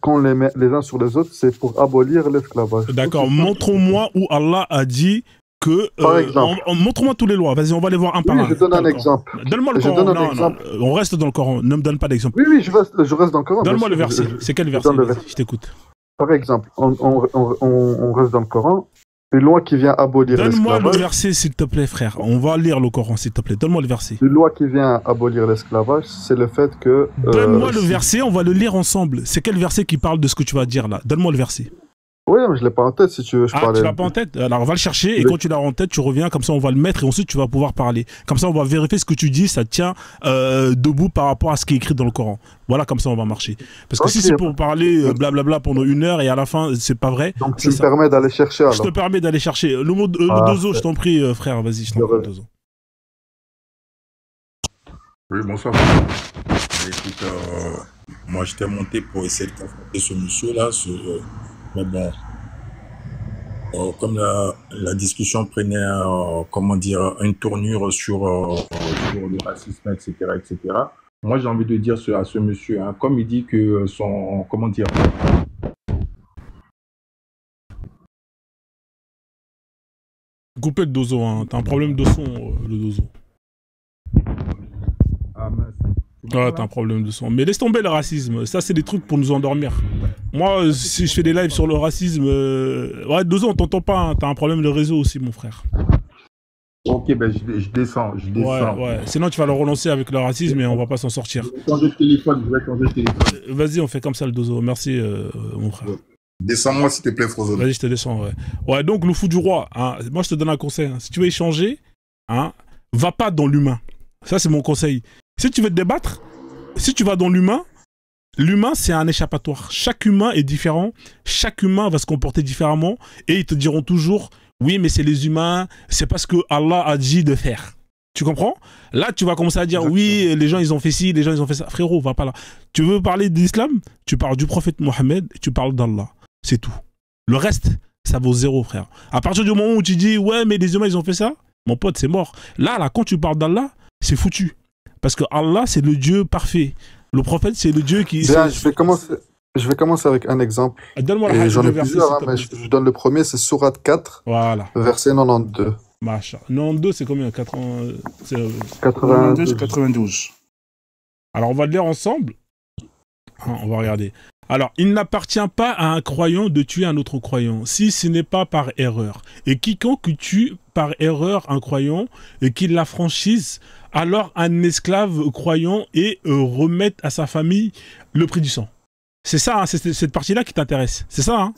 qu'on les met les uns sur les autres, c'est pour abolir l'esclavage. D'accord, montre-moi où Allah a dit que... Par exemple. Montre-moi tous les lois, vas-y, on va les voir un par un. Je donne un exemple. Donne-moi le Coran, non, on reste dans le Coran, ne me donne pas d'exemple. Oui, je reste dans le Coran. Donne-moi le verset, c'est quel verset? Je t'écoute. Par exemple, on reste dans le Coran. Une loi qui vient abolir l'esclavage. Donne-moi le verset, s'il te plaît, frère. On va lire le Coran, s'il te plaît. Donne-moi le verset. Une loi qui vient abolir l'esclavage, c'est le fait que... Donne-moi le verset, on va le lire ensemble. C'est quel verset qui parle de ce que tu vas dire là? Donne-moi le verset. Oui, mais je l'ai pas en tête, si tu veux. Tu l'as pas en tête? Alors, on va le chercher, et quand tu l'as en tête, tu reviens, comme ça, on va le mettre, et ensuite, tu vas pouvoir parler. Comme ça, on va vérifier ce que tu dis, ça tient debout par rapport à ce qui est écrit dans le Coran. Voilà, comme ça, on va marcher. Parce que si c'est pour parler blablabla pendant 1 heure, et à la fin, c'est pas vrai... Donc, tu me permets d'aller chercher, alors. Je te permets d'aller chercher. Le mot dozo, je t'en prie, frère, vas-y, je t'en prie, dozo. Oui, bonsoir. Écoute, moi, j'étais monté pour essayer de confronter ce monsieur-là, mais bon, comme la discussion prenait, comment dire, une tournure sur le racisme, etc., moi, j'ai envie de dire à ce monsieur, hein, comme il dit que son, comment dire... Coupez le dozo, hein. T'as un problème de son, le dozo. Ah mince. Ouais, t'as un problème de son. Mais laisse tomber le racisme. Ça, c'est des trucs pour nous endormir. Moi, si je fais des lives sur le racisme... Ouais, dozo, on t'entend pas. Hein. T'as un problème de réseau aussi, mon frère. Ok, ben je descends. Ouais. Sinon, tu vas le relancer avec le racisme et on va pas s'en sortir. Je vais changer de téléphone, Vas-y, on fait comme ça, le dozo. Merci, mon frère. Descends-moi, s'il te plaît, Frozone. Vas-y, je te descends, ouais. Ouais, donc, le fou du roi, hein, moi, je te donne un conseil. Hein. Si tu veux échanger, hein, va pas dans l'humain. Ça, c'est mon conseil. Si tu veux te débattre, si tu vas dans l'humain, l'humain, c'est un échappatoire. Chaque humain est différent. Chaque humain va se comporter différemment. Et ils te diront toujours, oui, mais c'est les humains, c'est parce que Allah a dit de faire. Tu comprends? Là, tu vas commencer à dire, oui, les gens, ils ont fait ci, les gens, ils ont fait ça. Frérot, va pas là. Tu veux parler d'islam? Tu parles du prophète Mohammed et tu parles d'Allah. C'est tout. Le reste, ça vaut 0, frère. À partir du moment où tu dis, ouais, mais les humains, ils ont fait ça, mon pote, c'est mort. Là, quand tu parles d'Allah, c'est foutu. Parce que Allah, c'est le Dieu parfait. Le prophète, c'est le Dieu qui... Bien, je vais commencer avec un exemple. Donne-moi le j'en ai plusieurs, hein, mais je donne le premier, c'est Sourate 4, voilà. Verset 92. Macha. 92, c'est combien? 92. Alors, on va le lire ensemble. On va regarder. Alors, il n'appartient pas à un croyant de tuer un autre croyant, si ce n'est pas par erreur. Et quiconque tue par erreur un croyant et qu'il l'affranchisse, alors un esclave croyant et remette à sa famille le prix du sang. C'est ça, hein, c'est cette partie-là qui t'intéresse. C'est ça, hein?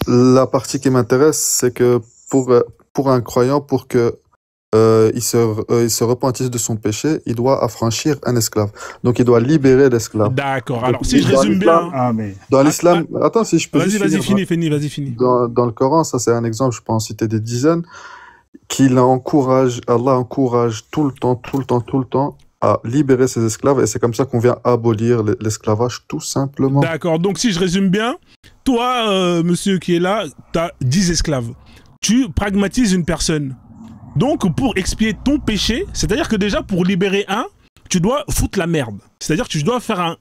La partie qui m'intéresse, c'est que pour un croyant, pour que il se repentisse de son péché, il doit affranchir un esclave. Donc il doit libérer l'esclave. D'accord. Alors si je résume bien... Dans l'islam... Attends, si je peux... Vas-y, finis. Dans le Coran, ça c'est un exemple, je peux en citer des dizaines, Allah encourage tout le temps à libérer ses esclaves, et c'est comme ça qu'on vient abolir l'esclavage, tout simplement. D'accord, donc si je résume bien, toi, monsieur qui est là, tu as 10 esclaves. Tu pragmatises une personne. Donc, pour expier ton péché, c'est-à-dire que déjà, pour libérer un, tu dois foutre la merde. C'est-à-dire que tu dois faire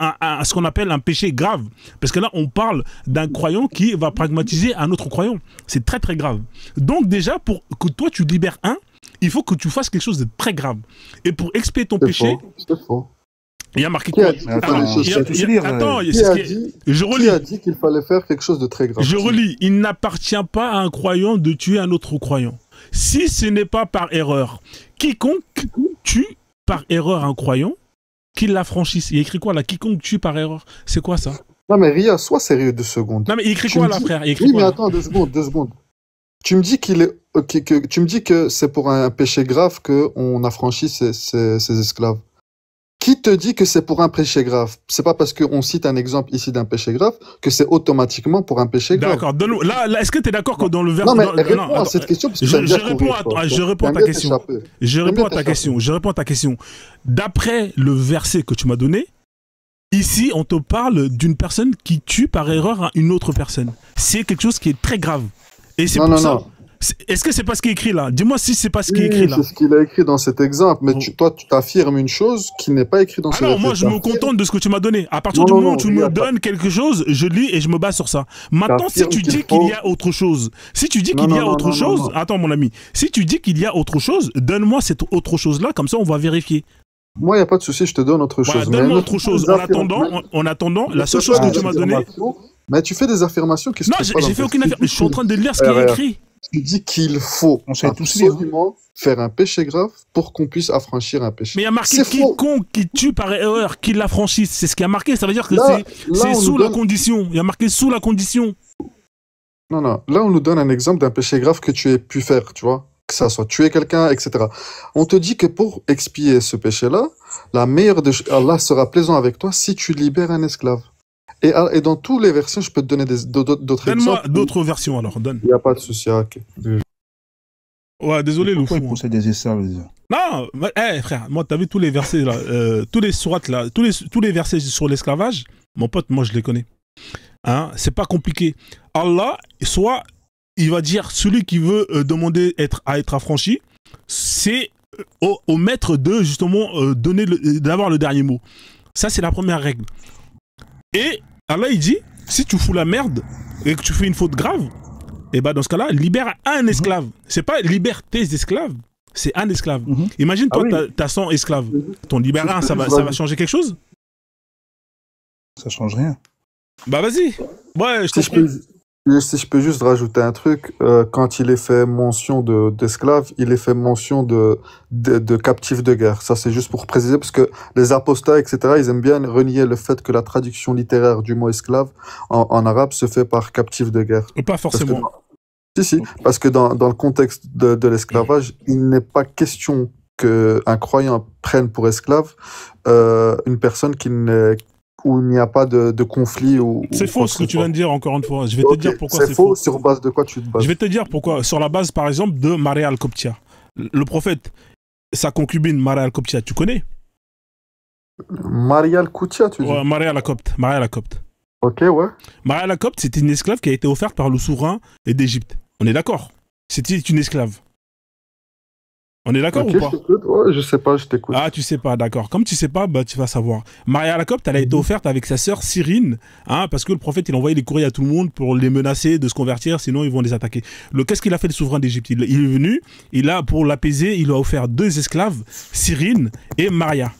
ce qu'on appelle un péché grave. Parce que là, on parle d'un croyant qui va pragmatiser un autre croyant. C'est très, très grave. Donc, déjà, pour que toi, tu libères un, il faut que tu fasses quelque chose de très grave. Et pour expier ton péché... C'est faux. Il y a marqué quoi? Qui a dit qu'il fallait faire quelque chose de très grave? Je relis. Il n'appartient pas à un croyant de tuer un autre croyant. Si ce n'est pas par erreur, quiconque tue par erreur un croyant, qu'il l'affranchisse. Il écrit quoi là? Quiconque tue par erreur. C'est quoi ça? Non mais Ria, sois sérieux 2 secondes. Non mais il écrit quoi là, frère? Oui, mais attends 2 secondes. Tu me dis tu me dis que c'est pour un péché grave qu'on affranchit ces esclaves. Qui te dit que c'est pour un péché grave? C'est pas parce qu'on cite un exemple ici d'un péché grave que c'est automatiquement pour un péché grave. D'accord. Là, est-ce que tu es d'accord que dans le verset... Non, mais réponds à cette question parce que je réponds à ta question. Je réponds à ta question. D'après le verset que tu m'as donné, ici, on te parle d'une personne qui tue par erreur une autre personne. C'est quelque chose qui est très grave. Et c'est pour ça... Est-ce que c'est pas ce qui est écrit là? Dis-moi si c'est pas ce qui est écrit là. C'est ce qu'il a écrit dans cet exemple. Mais toi, tu t'affirmes une chose qui n'est pas écrite dans ce verset. Non, moi je me contente de ce que tu m'as donné. À partir du moment où tu me donnes quelque chose, je lis et je me base sur ça. Maintenant, si tu dis qu'il y a autre chose, attends mon ami, si tu dis qu'il y a autre chose, donne-moi cette autre chose là, comme ça on va vérifier. Moi, il n'y a pas de souci, je te donne autre chose. Donne-moi autre chose. En attendant, la seule chose que tu m'as donnée. Mais tu fais des affirmations qui sont. Non, j'ai fait aucune affirmation. Je suis en train de lire ce qui est écrit. Tu dis qu'il faut absolument faire un péché grave pour qu'on puisse affranchir un péché. Mais il y a marqué quiconque qui tue par erreur, qui l'affranchisse. C'est ce qui a marqué. Ça veut dire que c'est sous la condition. Il y a marqué sous la condition. Non. Là, on nous donne un exemple d'un péché grave que tu aies pu faire, tu vois. Que ça soit tuer quelqu'un, etc. On te dit que pour expier ce péché-là, la meilleure Allah sera plaisant avec toi si tu libères un esclave. Et dans tous les versions, je peux te donner d'autres exemples. Donne-moi d'autres versions alors, donne. Il n'y a pas de souci, ok. Ouais, désolé, Pourquoi il possède des esclaves? Non, frère, moi, t'as vu tous les versets là, tous les sourates là, tous les versets sur l'esclavage, mon pote, moi, je les connais. Hein, c'est pas compliqué. Allah, soit, il va dire, celui qui veut demander à être affranchi, c'est au maître de, justement, d'avoir le dernier mot. Ça, c'est la première règle. Et Allah, il dit, si tu fous la merde et que tu fais une faute grave, et bah dans ce cas-là, libère un esclave. C'est pas libère tes esclaves, c'est un esclave. Imagine, toi, t'as 100 esclaves. Ton libère un, ça va changer quelque chose? Ça change rien. Bah vas-y. Ouais, Si je peux juste rajouter un truc, quand il est fait mention d'esclaves, il est fait mention de captifs de guerre. Ça, c'est juste pour préciser, parce que les apostats, etc., ils aiment bien renier le fait que la traduction littéraire du mot esclave en arabe se fait par captif de guerre. Pas forcément. Parce que dans le contexte de l'esclavage, il n'est pas question qu'un croyant prenne pour esclave une personne où il n'y a pas de conflit. C'est faux ce que tu viens de dire, encore une fois. Je vais te dire pourquoi c'est faux. Sur base de quoi tu te bases? Je vais te dire pourquoi. Sur la base, par exemple, de Maria al-Qibtiyya. Le prophète, sa concubine, Maria al-Qibtiyya, tu connais? Maria al-Qibtiyya, tu dis? Ouais, Maria la Copte. Ok, ouais. Maria la Copte, c'était une esclave qui a été offerte par le souverain d'Égypte. On est d'accord? C'était une esclave. On est d'accord ou pas? Ouais, je sais pas, je t'écoute. Ah, tu sais pas, d'accord. Comme tu sais pas, bah, tu vas savoir. Maria la Copte, elle a été offerte avec sa sœur Cyrine, hein, parce que le prophète, il envoyait des courriers à tout le monde pour les menacer de se convertir, sinon ils vont les attaquer. Qu'est-ce qu'il a fait le souverain d'Égypte? Il est venu, pour l'apaiser, il lui a offert 2 esclaves, Cyrine et Maria.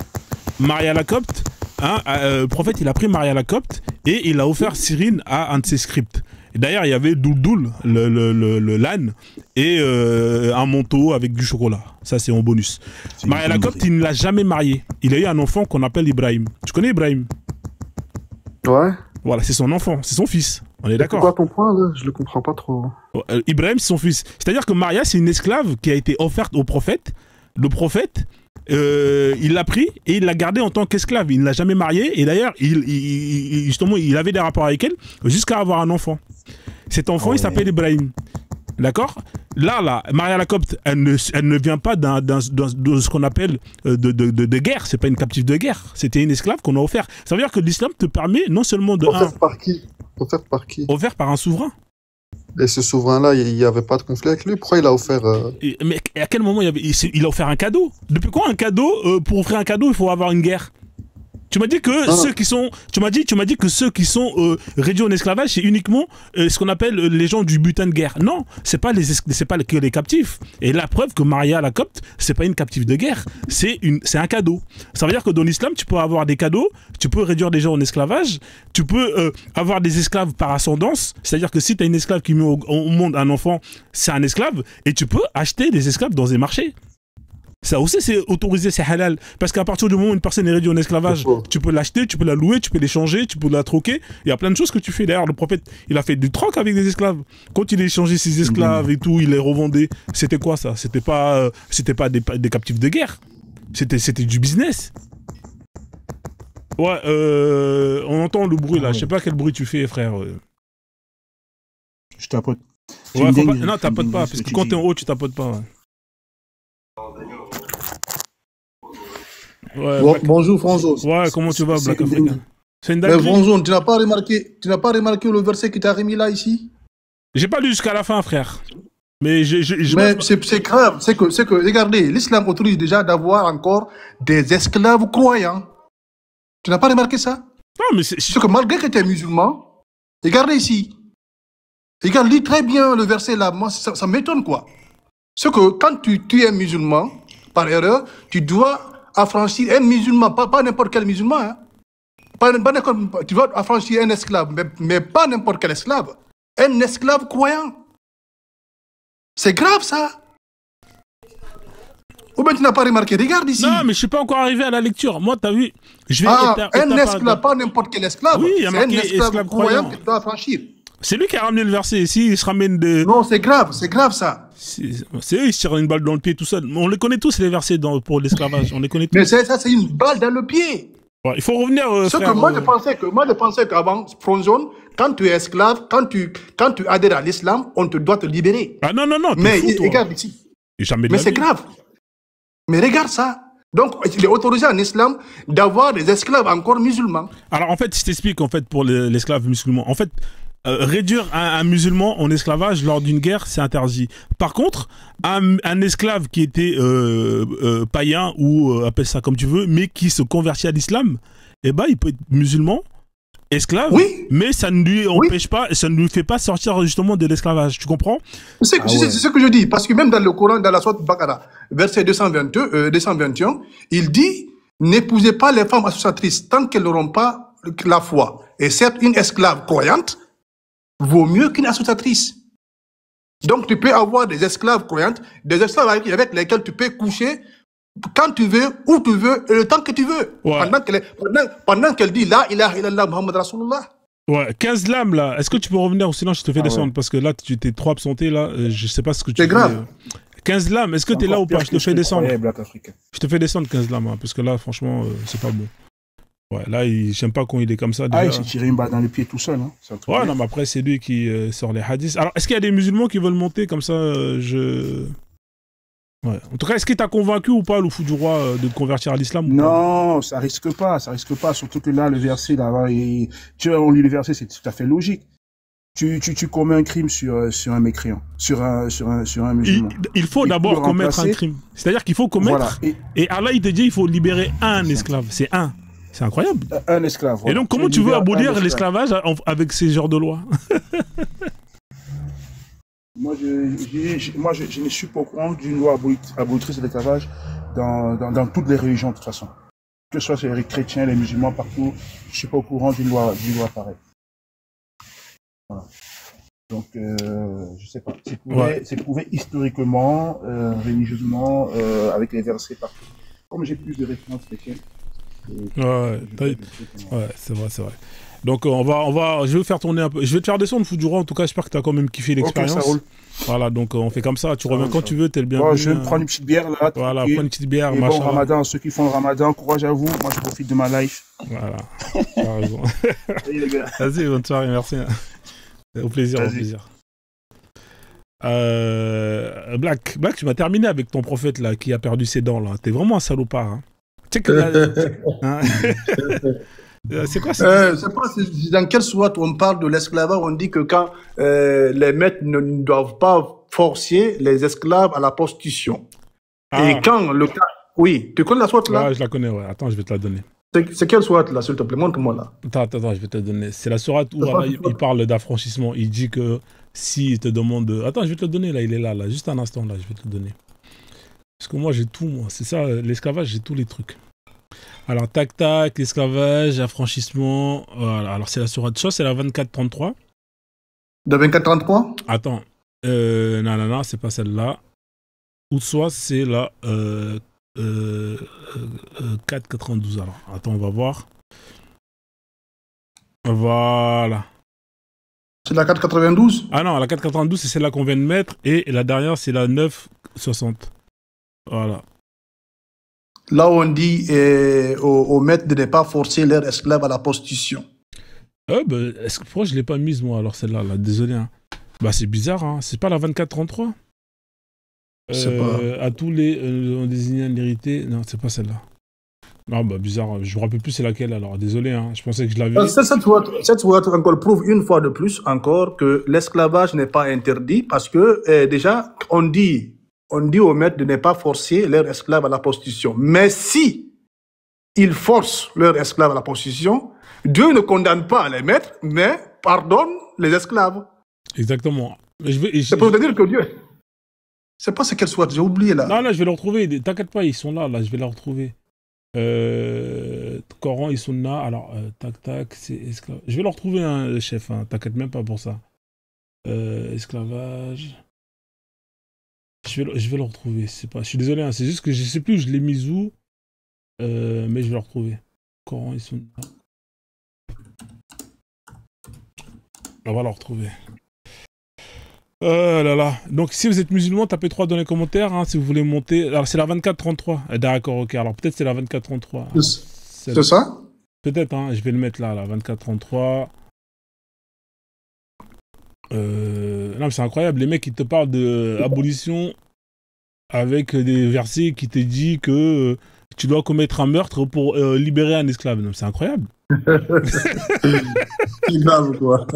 Maria la Copte, hein, le prophète, il a pris Maria la Copte et il a offert Cyrine à un de ses scripts. D'ailleurs, il y avait Douldoul, le l'âne, et un manteau avec du chocolat. Ça, c'est en bonus. Maria la Copte, il ne l'a jamais marié. Il a eu un enfant qu'on appelle Ibrahim. Tu connais Ibrahim? Ouais. Voilà, c'est son enfant, c'est son fils. On est d'accord? C'est quoi ton point, là? Je le comprends pas trop. Ibrahim, c'est son fils. C'est-à-dire que Maria, c'est une esclave qui a été offerte au prophète. Le prophète, il l'a pris et il l'a gardée en tant qu'esclave. Il ne l'a jamais mariée. Et d'ailleurs, justement, il avait des rapports avec elle jusqu'à avoir un enfant. Cet enfant, il s'appelle Ibrahim. D'accord? Là, Maria la Copte, elle ne vient pas de ce qu'on appelle de guerre. C'est pas une captive de guerre. C'était une esclave qu'on a offert. Ça veut dire que l'islam te permet non seulement de... Offert par qui? Offert par qui? Offert par un souverain. Et ce souverain-là, il n'y avait pas de conflit avec lui? Pourquoi il a offert... Mais à quel moment il a offert un cadeau? Depuis quand un cadeau? Pour offrir un cadeau, il faut avoir une guerre. Tu m'as dit que ceux qui sont, réduits en esclavage, c'est uniquement ce qu'on appelle les gens du butin de guerre. Non, c'est pas que les captifs. Et la preuve que Maria la Copte, c'est pas une captive de guerre, c'est un cadeau. Ça veut dire que dans l'islam, tu peux avoir des cadeaux, tu peux réduire des gens en esclavage, tu peux avoir des esclaves par ascendance. C'est-à-dire que si tu as une esclave qui met au monde un enfant, c'est un esclave, et tu peux acheter des esclaves dans des marchés. Ça aussi, c'est autorisé, c'est halal. Parce qu'à partir du moment où une personne est réduite en esclavage, tu peux l'acheter, tu peux la louer, tu peux l'échanger, tu peux la troquer. Il y a plein de choses que tu fais. D'ailleurs, le prophète, il a fait du troc avec des esclaves. Quand il a échangé ses esclaves et tout, il les revendait. C'était quoi ça? C'était pas des captifs de guerre. C'était du business. Ouais, on entend le bruit là. Je sais pas quel bruit tu fais, frère. Je tapote. Ouais, non, tapote pas, parce que quand t'es en haut, tu tapotes pas. Ouais, bonjour Franzo. Ouais, comment tu vas, Black Africa? C'est une dinguerie. Mais Franzo, tu n'as pas remarqué le verset que tu as remis là ici? J'ai pas lu jusqu'à la fin, frère. Mais c'est grave, c'est que regardez, l'islam autorise déjà d'avoir encore des esclaves croyants. Tu n'as pas remarqué ça? Non, mais c'est que malgré que tu es musulman, regardez ici. Regarde, lis très bien le verset là. Moi, ça m'étonne quoi. C'est que quand tu es musulman, par erreur, tu dois affranchir un musulman, pas n'importe quel musulman. Hein. Tu dois affranchir un esclave, mais pas n'importe quel esclave. Un esclave croyant. C'est grave ça. Ou bien tu n'as pas remarqué, regarde ici. Non, mais je suis pas encore arrivé à la lecture. Moi, t'as vu, je vais un esclave, pas n'importe quel esclave. Oui, il y a marqué un esclave croyant que tu dois affranchir. C'est lui qui a ramené le verset ici, il se ramène de... Non, c'est grave ça. C'est eux, ils se tirent une balle dans le pied tout seul. On les connaît tous, les versets pour l'esclavage. On les connaît tous. Mais ça, c'est une balle dans le pied. Ouais, il faut revenir, frère, que moi, je pensais qu'avant, Fronzone, quand tu es esclave, quand tu adhères à l'islam, on te doit te libérer. Ah non, mais regarde ici. Mais c'est grave. Mais regarde ça. Donc, il est autorisé en islam d'avoir des esclaves encore musulmans. Alors, en fait, je t'explique, en fait, pour l'esclave musulman. En fait, réduire un musulman en esclavage lors d'une guerre, c'est interdit. Par contre, un esclave qui était païen ou appelle ça comme tu veux, mais qui se convertit à l'islam, eh ben, il peut être musulman, esclave, oui. Mais ça ne lui empêche pas, ça ne lui fait pas sortir justement de l'esclavage. Tu comprends? C'est ce que je dis, parce que même dans le Coran, dans la sourate Baqara, verset 221, il dit « N'épousez pas les femmes associatrices tant qu'elles n'auront pas la foi. Et certes, une esclave croyante vaut mieux qu'une associatrice. » Donc, tu peux avoir des esclaves croyantes, des esclaves avec lesquels tu peux coucher quand tu veux, où tu veux, et le temps que tu veux. Ouais. Pendant qu'elle dit « La ilaha illallah Muhammad Rasulullah ». Ouais, 15 lames là. Est-ce que tu peux revenir ou sinon je te fais descendre parce que là tu t'es trop absenté là. Je sais pas ce que tu fais. C'est grave. 15 lames, est-ce que tu es là ou pas? Je te fais descendre. Je te fais descendre 15 lames hein, parce que là franchement c'est pas bon. Ouais, là j'aime pas quand il est comme ça. Déjà. Ah, il s'est tiré une balle dans le pied tout seul. Hein. Ouais, non, mais après c'est lui qui sort les hadiths. Alors est-ce qu'il y a des musulmans qui veulent monter comme ça Ouais. En tout cas, est-ce qu'il t'a convaincu ou pas, le fou du roi, de te convertir à l'islam? Non, ça risque pas. Surtout que là, le verset, là, on lit le verset, c'est tout à fait logique. Tu commets un crime sur un mécréant, sur un musulman. Il faut d'abord commettre un crime. C'est-à-dire qu'il faut commettre. Voilà. Et Allah, il te dit, il faut libérer un esclave. C'est un. C'est incroyable. Un esclave. Voilà. Et donc, comment tu veux abolir l'esclavage avec ces genres de lois? Moi, je ne suis pas au courant d'une loi abolitrice de l'esclavage dans toutes les religions, de toute façon. Que ce soit les chrétiens, les musulmans, partout, je ne suis pas au courant d'une loi pareille. Voilà. Donc, je ne sais pas. C'est prouvé historiquement, religieusement, avec les versets partout. Comme j'ai plus de références chrétiennes. Ouais, c'est vrai. Donc je vais faire tourner un peu. Je vais te faire descendre Foudoura, en tout cas j'espère que tu as quand même kiffé l'expérience. Okay, ça roule. Voilà, donc on fait comme ça, tu reviens quand tu veux, t'es le bienvenu. Bon, je vais me prendre une petite bière là. Voilà, prends une petite bière, machin. Bon Ramadan, ceux qui font le Ramadan, courage à vous, moi je profite de ma life. Voilà, t'as raison. Vas-y, bonne soirée, merci. Au plaisir. Black, tu m'as terminé avec ton prophète là, qui a perdu ses dents là. T'es vraiment un salopard. Hein. Tu sais que là... C'est quoi ça? Dans quelle sourate on parle de l'esclavage, on dit que quand les maîtres ne doivent pas forcer les esclaves à la prostitution. Et quand le cas... Oui, tu connais la sourate là? Ouais, je la connais, ouais. Attends, je vais te la donner. C'est quelle sourate là, s'il te plaît? Montre-moi là. Attends, je vais te la donner. C'est la sourate où il parle d'affranchissement. Il dit que s'il te demande... Attends, je vais te le donner là, il est là, juste un instant là, je vais te le donner. Parce que moi j'ai tout, moi. C'est ça, l'esclavage, j'ai tous les trucs. Alors, tac, l'esclavage, affranchissement. Voilà. Alors, c'est la sourate Chose, c'est la 24-33. De 24-33? Attends. Non, c'est pas celle-là. Ou soit c'est la 4,92 alors. Attends, on va voir. Voilà. C'est la 4,92? Ah non, la 4,92 c'est celle-là qu'on vient de mettre et la dernière c'est la 9,60. Voilà. Là où on dit aux maîtres de ne pas forcer leurs esclaves à la prostitution. Pourquoi je ne l'ai pas mise moi alors celle-là là, désolé. Hein. Bah c'est bizarre, hein. C'est pas la 24,33 à tous les on désigne l'hérité. Non, c'est pas celle-là. Non, bah bizarre, je me rappelle plus c'est laquelle alors, désolé, hein. Je pensais que je l'avais. Cette loi encore prouve une fois de plus encore que l'esclavage n'est pas interdit parce que déjà, on dit aux maîtres de ne pas forcer leurs esclaves à la prostitution. Mais si ils forcent leurs esclaves à la prostitution, Dieu ne condamne pas les maîtres, mais pardonne les esclaves. Exactement. C'est pour te dire que Dieu... C'est pas ce qu'elle soit, j'ai oublié là. Non, je vais le retrouver, t'inquiète pas, ils sont là, je vais le retrouver. Coran et Sunna, alors, tac, c'est esclavage. Je vais le retrouver, hein, chef, hein, t'inquiète même pas pour ça. Esclavage. Je vais le retrouver, je suis désolé, hein, c'est juste que je sais plus, je l'ai mis où, mais je vais le retrouver. Coran et Sunna. On va le retrouver. Là là. Donc si vous êtes musulman, tapez 3 dans les commentaires, hein, si vous voulez monter. Alors c'est la 24-33. D'accord, ok. Alors peut-être c'est la 24-33. C'est ça? Peut-être, hein, je vais le mettre là, la 24-33. Non mais c'est incroyable, les mecs qui te parlent de abolition avec des versets qui te disent que tu dois commettre un meurtre pour libérer un esclave. C'est incroyable. C'est grave, quoi.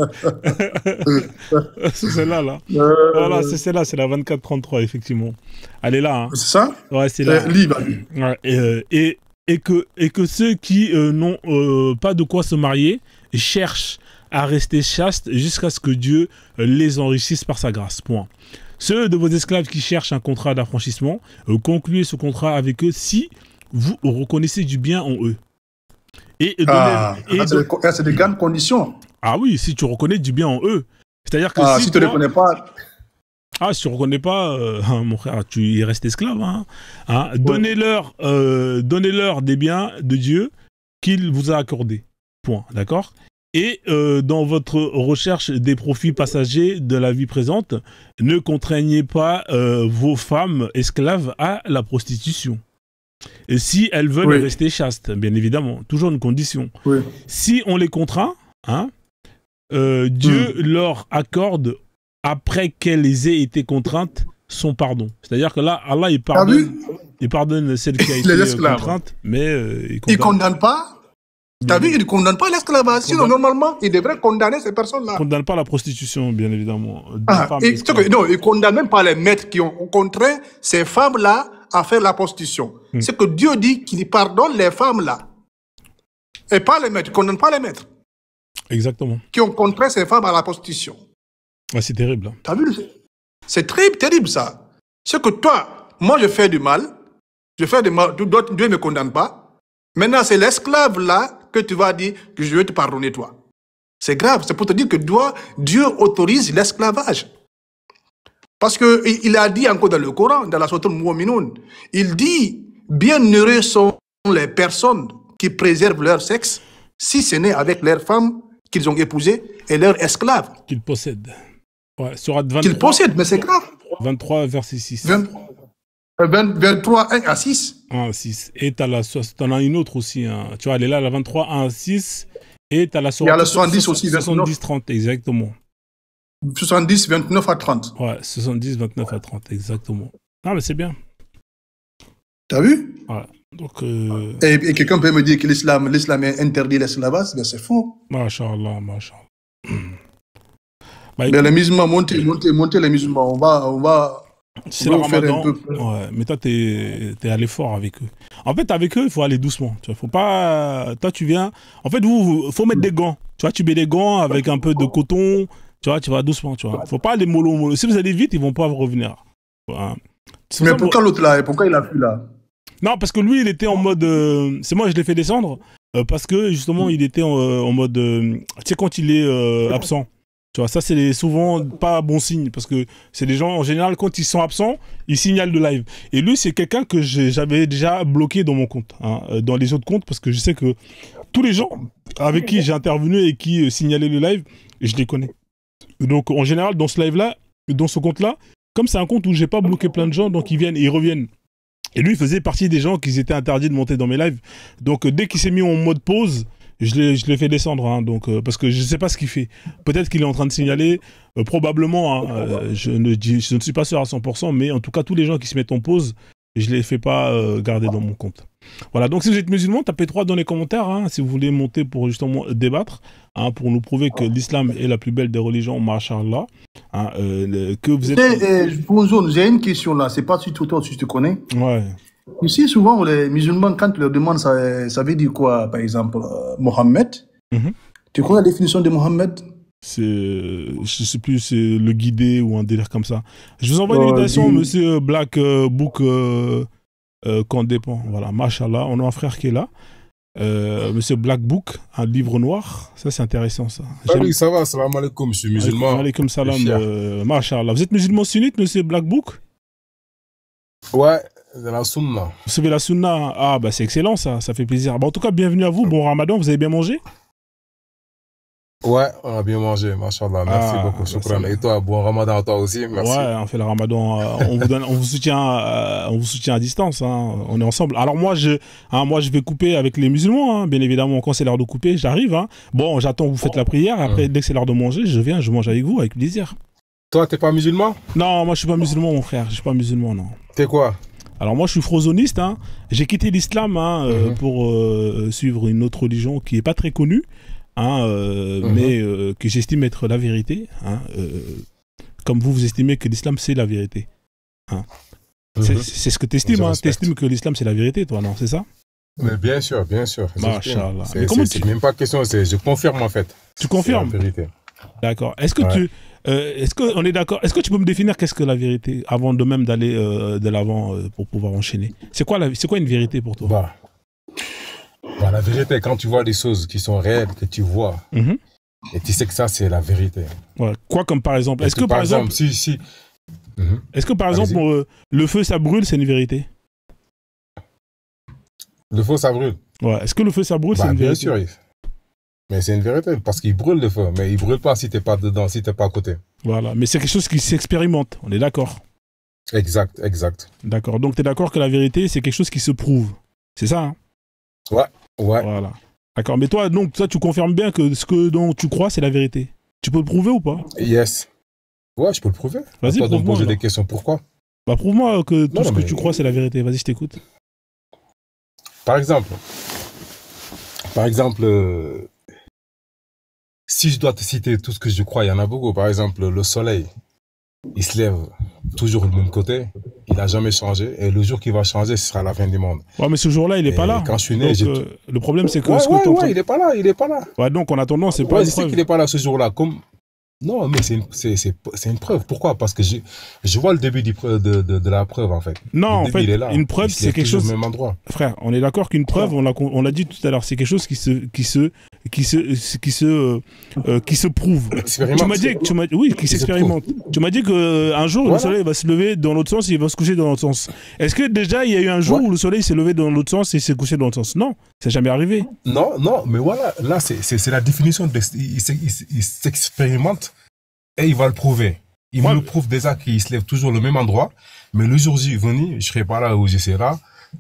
C'est celle-là, là. Voilà, c'est celle-là, c'est la 24-33, effectivement. Elle est là, hein. C'est ça? Ouais, c'est là. Libre. Ouais, et que ceux qui n'ont pas de quoi se marier cherchent à rester chastes jusqu'à ce que Dieu les enrichisse par sa grâce. Point. Ceux de vos esclaves qui cherchent un contrat d'affranchissement, concluez ce contrat avec eux si vous reconnaissez du bien en eux. C'est des grandes conditions. Ah oui, si tu reconnais du bien en eux. C'est-à-dire que si tu ne reconnais pas... Ah, si tu ne reconnais pas, mon frère, tu restes esclave. Hein. Ouais. Donnez-leur des biens de Dieu qu'il vous a accordés. Point. D'accord? Et dans votre recherche des profits passagers de la vie présente, ne contraignez pas vos femmes esclaves à la prostitution. Et si elles veulent rester chastes, bien évidemment, toujours une condition. Oui. Si on les contraint, hein, Dieu leur accorde, après qu'elles aient été contraintes, son pardon. C'est-à-dire que là, Allah, il pardonne celle qui a été contrainte, mais il condamne pas. T'as vu, il ne condamne pas l'esclavage. Sinon, normalement, il devrait condamner ces personnes-là. Il ne condamne pas la prostitution, bien évidemment. Non, il ne condamne même pas les maîtres qui ont contraint ces femmes-là à faire la prostitution. C'est que Dieu dit qu'il pardonne les femmes-là. Et pas les maîtres. Il ne condamne pas les maîtres. Exactement. Qui ont contraint ces femmes à la prostitution. Ah, c'est terrible. Hein. T'as vu? C'est terrible, ça. C'est que toi, moi, je fais du mal. Dieu ne me condamne pas. Maintenant, c'est l'esclave-là que tu vas dire que je vais te pardonner, toi. C'est grave. C'est pour te dire que Dieu autorise l'esclavage. Parce qu'il a dit encore dans le Coran, dans la Sourate Al-Mu'minun, il dit « Bienheureux sont les personnes qui préservent leur sexe, si ce n'est avec leurs femmes qu'ils ont épousées et leurs esclaves. » Qu'ils possèdent. Ouais, sur 23, qu'ils possèdent, mais c'est grave. 23, verset 6. 23, 1 à 6. 1 à 6. Et t'en as une autre aussi. Hein. Tu vois, elle est là, la 23, 1 à 6. Et t'as la il y a la 70 aussi, 70, 30, exactement. 70, 29 à 30. Ouais, 70, 29 à 30, exactement. Ah, mais c'est bien. T'as vu? Ouais. Donc, et quelqu'un peut me dire que l'islam interdit l'esclavage, mais c'est faux. Masha'Allah. Mais les musulmans, montez les musulmans. On va c'est le Ramadan. Ouais, mais toi, t'es allé fort avec eux. En fait, avec eux, il faut aller doucement. Tu vois, faut pas. Toi, tu viens. En fait, faut mettre des gants. Tu vois, tu mets des gants avec un peu de coton. Tu vois, tu vas doucement. Tu vois, faut pas aller mollo. Si vous allez vite, ils vont pas revenir. Voilà. Mais pourquoi l'autre là? Et pourquoi il a fui là? Non, parce que lui, il était en mode. C'est moi, je l'ai fait descendre parce que justement, il était en mode. Tu sais, quand il est absent. Tu vois, ça, c'est souvent pas bon signe parce que c'est des gens, en général, quand ils sont absents, ils signalent le live. Et lui, c'est quelqu'un que j'avais déjà bloqué dans mon compte, hein, dans les autres comptes, parce que je sais que tous les gens avec qui j'ai intervenu et qui signalaient le live, je les connais. Donc, en général, dans ce live-là, dans ce compte-là, comme c'est un compte où j'ai pas bloqué plein de gens, donc ils viennent et ils reviennent. Et lui, il faisait partie des gens qui étaient interdits de monter dans mes lives. Donc, dès qu'il s'est mis en mode pause, je l'ai fait descendre, hein, donc, parce que je ne sais pas ce qu'il fait. Peut-être qu'il est en train de signaler, probablement, hein, je ne suis pas sûr à 100%, mais en tout cas, tous les gens qui se mettent en pause, je ne les fais pas garder dans mon compte. Voilà, donc si vous êtes musulman, tapez 3 dans les commentaires, hein, si vous voulez monter pour justement débattre, hein, pour nous prouver que l'islam est la plus belle des religions, mashallah. Hein, que vous êtes... J'ai une question là, c'est pas si toi si tu te connais. Ouais. Ici, souvent, les musulmans, quand tu leur demandes, ça veut dire quoi, par exemple, Mohammed. Tu connais la définition de Mohammed? Je sais plus, c'est le guidé ou un délire comme ça. Je vous envoie une invitation, monsieur Black Book quand dépend. Voilà, machallah, on a un frère qui est là. Monsieur Black Book, un livre noir. Ça, c'est intéressant, ça. Oui, ça va, salam alaikum, je suis musulman. Alaikum salam, machallah. Vous êtes musulman sunnite, monsieur Black Book? Ouais, de la sunna. Vous savez la sunna? Ah, bah c'est excellent, ça fait plaisir. Bah, en tout cas, bienvenue à vous, bon ramadan, vous avez bien mangé? Ouais, on a bien mangé, machallah, merci beaucoup, shukran. Et toi, bon ramadan à toi aussi, merci. Ouais, on fait le ramadan, on vous soutient à distance, hein, on est ensemble. Alors moi je vais couper avec les musulmans, hein, bien évidemment, quand c'est l'heure de couper, j'arrive. Hein. Bon, j'attends que vous faites la prière, après dès que c'est l'heure de manger, je mange avec vous, avec plaisir. Toi, t'es pas musulman? Non, moi je suis pas musulman, mon frère, je suis pas musulman, non. T'es quoi? Alors moi je suis frozoniste, hein. J'ai quitté l'islam pour suivre une autre religion qui est pas très connue. Hein, mais que j'estime être la vérité, hein, comme vous estimez que l'islam c'est la vérité. Hein. C'est ce que tu estimes, hein, tu estimes que l'islam c'est la vérité, toi, non, c'est ça? Mais bien sûr, bien sûr. Machallah. C'est même pas question, je confirme en fait. Tu confirmes? La vérité. D'accord. Est-ce que on est d'accord? Est-ce que tu peux me définir qu'est-ce que la vérité avant de même d'aller de l'avant pour pouvoir enchaîner? C'est quoi une vérité pour toi? Bah, la vérité, quand tu vois des choses qui sont réelles, que tu vois, et tu sais que ça, c'est la vérité. Ouais. Quoi comme par exemple? Est-ce que par exemple, est-ce que par exemple, le feu, ça brûle, c'est une vérité? Le feu, ça brûle? Ouais. Est-ce que le feu, ça brûle, c'est une vérité? Bien sûr. Mais c'est une vérité, parce qu'il brûle le feu, mais il brûle pas si t'es pas dedans, si t'es pas à côté. Voilà. Mais c'est quelque chose qui s'expérimente, on est d'accord? Exact. D'accord. Donc, tu es d'accord que la vérité, c'est quelque chose qui se prouve. C'est ça, hein? Ouais. Voilà. D'accord. Mais toi, donc, tu confirmes bien que ce dont tu crois, c'est la vérité. Tu peux le prouver ou pas? Yes. Ouais, je peux le prouver. Vas-y, prouve-moi. prouve-moi. Poser des questions. Pourquoi? Bah, prouve-moi que tout ce que tu crois, c'est la vérité. Vas-y, je t'écoute. Par exemple, si je dois te citer tout ce que je crois, il y en a beaucoup. Par exemple, le soleil, il se lève toujours du même côté. Il n'a jamais changé. Et le jour qu'il va changer, ce sera la fin du monde. Ouais, mais ce jour-là, il n'est pas là. Quand je suis né, donc, le problème, c'est que... Ouais, il n'est pas là. Ouais, donc, en attendant, c'est pas une preuve. Je sais qu'il n'est pas là ce jour-là. Non, mais c'est une preuve. Pourquoi? Parce que je vois le début de la preuve, en fait. Non, en fait, une preuve, c'est quelque chose... au même endroit. Frère, on est d'accord qu'une preuve, on l'a dit tout à l'heure, c'est quelque chose qui se prouve. Oui, qui s'expérimente. Tu m'as dit qu'un jour, le soleil va se lever dans l'autre sens et il va se coucher dans l'autre sens. Est-ce que déjà, il y a eu un jour où le soleil s'est levé dans l'autre sens et s'est couché dans l'autre sens? Non, ça n'est jamais arrivé. Non, mais voilà, là, c'est la définition. Il s'expérimente et il va le prouver. Il me le prouve déjà qu'il se lève toujours le même endroit, mais le jour J venu, je ne serai pas là où je serai,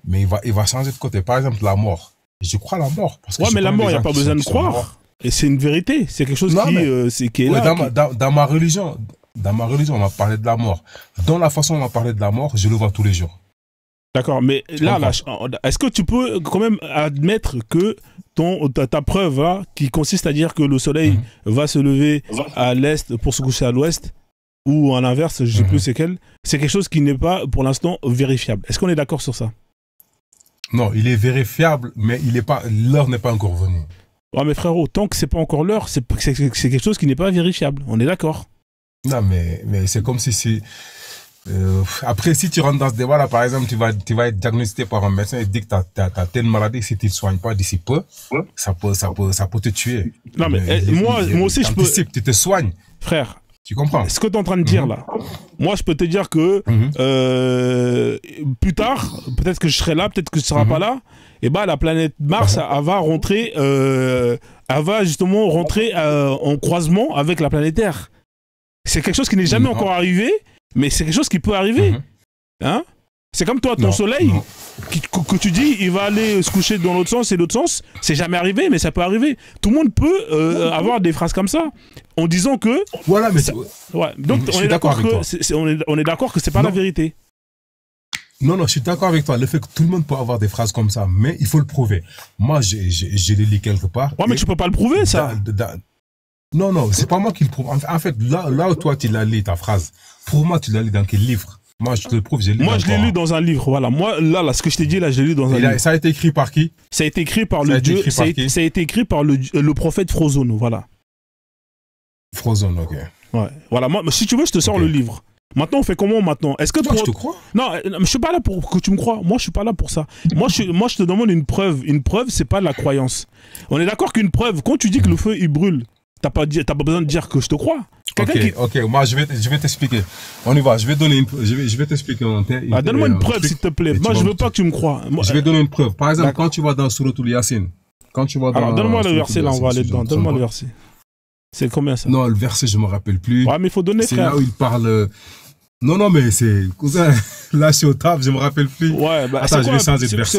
mais il va changer de côté. Par exemple, la mort. Je crois à la mort. Parce que mais la mort, il n'y a pas besoin de croire. Et c'est une vérité. C'est quelque chose qui est là. Dans ma religion, on m'a parlé de la mort. Dans la façon dont on m'a parlé de la mort, je le vois tous les jours. D'accord, mais là, est-ce que tu peux quand même admettre que ta preuve, hein, qui consiste à dire que le soleil va se lever à l'est pour se coucher à l'ouest, ou en inverse, je ne sais plus c'est quel, c'est quelque chose qui n'est pas pour l'instant vérifiable. Est-ce qu'on est d'accord sur ça? Non, il est vérifiable, mais l'heure n'est pas encore venue. Ouais, mais frérot, tant que c'est pas encore l'heure, c'est quelque chose qui n'est pas vérifiable. On est d'accord? Non, mais c'est comme si après, si tu rentres dans ce débat-là, par exemple, tu vas être diagnostiqué par un médecin et te dit que tu as telle maladie, si tu ne te soignes pas d'ici peu, ça peut te tuer. Non, mais moi aussi, je peux... Tu te soignes. frère. Tu comprends? Ce que tu es en train de dire là, moi je peux te dire que plus tard, peut-être que je serai là, peut-être que tu ne seras pas là, et bah la planète Mars, elle va rentrer, elle va justement rentrer en croisement avec la planète Terre. C'est quelque chose qui n'est jamais encore arrivé, mais c'est quelque chose qui peut arriver. Hein? C'est comme toi, ton soleil, que tu dis, il va aller se coucher dans l'autre sens et l'autre sens. C'est jamais arrivé, mais ça peut arriver. Tout le monde peut avoir des phrases comme ça, en disant que... Voilà, mais... Ouais. Donc, on est d'accord que c'est pas la vérité. Non, je suis d'accord avec toi. Le fait que tout le monde peut avoir des phrases comme ça, mais il faut le prouver. Moi, je l'ai lu quelque part. Ouais, mais tu peux pas le prouver, ça. Non, c'est pas moi qui le prouve. En fait, là où toi, tu l'as lu, ta phrase, pour moi, tu l'as lu dans quel livre? Moi, je te le prouve, moi, je l'ai lu dans un livre, voilà. Moi, là, ce que je t'ai dit, là, je l'ai lu dans un livre. Ça a été écrit par qui? Ça a été écrit par le prophète Frozone, voilà. Frozone, ok. Ouais, voilà. Moi, si tu veux, je te sors le livre. Maintenant, on fait comment maintenant? Est-ce que toi, je te crois? Non, je suis pas là pour que tu me crois. Moi, je suis pas là pour ça. Moi, je te demande une preuve. Une preuve, c'est pas de la croyance. On est d'accord qu'une preuve, quand tu dis que le feu, il brûle, t'as pas besoin de dire que je te crois. Ok, moi je vais t'expliquer. On y va, je vais t'expliquer. Donne-moi une preuve s'il te plaît. Moi je veux pas que tu me crois. Je vais donner une preuve. Par exemple, quand tu vas dans Suratul Yasin, alors donne-moi le verset là, on va aller dedans. Donne-moi le verset. C'est combien ça? Non, le verset je me rappelle plus. Ouais, mais il faut donner, c'est là où il parle. Non, mais c'est cousin. Là, je suis au table, je me rappelle plus. Ouais, bah, attends, je vais changer de verset.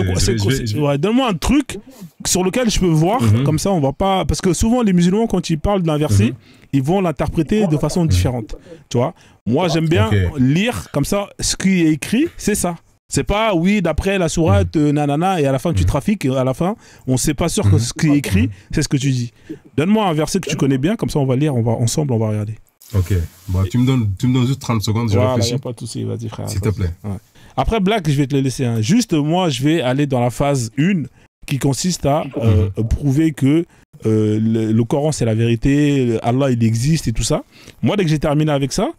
Ouais, donne-moi un truc sur lequel je peux voir, comme ça on va pas. Parce que souvent les musulmans, quand ils parlent d'un verset, ils vont l'interpréter de façon différente. Tu vois? Moi, j'aime bien lire comme ça, ce qui est écrit, c'est ça. C'est pas, oui, d'après la sourate, nanana, et à la fin tu trafiques, et à la fin, on sait pas sûr que ce qui est écrit, c'est ce que tu dis. Donne-moi un verset que tu connais bien, comme ça on va lire, ensemble, on va regarder. Ok, bon, tu me donnes juste 30 secondes, je réfléchis. Y a pas de souci, vas-y frère. S'il te plaît. Ouais. Après Black, je vais te le laisser. Hein. Juste, moi, je vais aller dans la phase 1 qui consiste à prouver que le Coran c'est la vérité, Allah il existe et tout ça. Moi, dès que j'ai terminé avec ça,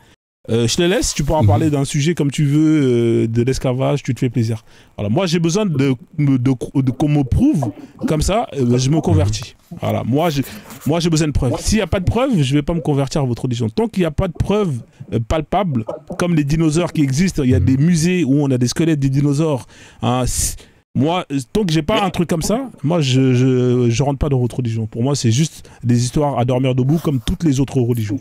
je te laisse, tu pourras parler d'un sujet comme tu veux, de l'esclavage, tu te fais plaisir. Voilà, moi j'ai besoin qu'on me prouve, comme ça, je me convertis. Voilà, moi j'ai besoin de preuves. S'il n'y a pas de preuves, je ne vais pas me convertir à votre religion. Tant qu'il n'y a pas de preuves palpables, comme les dinosaures qui existent, il y a des musées où on a des squelettes des dinosaures. Hein, moi, tant que j'ai pas un truc comme ça, moi je rentre pas dans votre religion. Pour moi, c'est juste des histoires à dormir debout comme toutes les autres religions.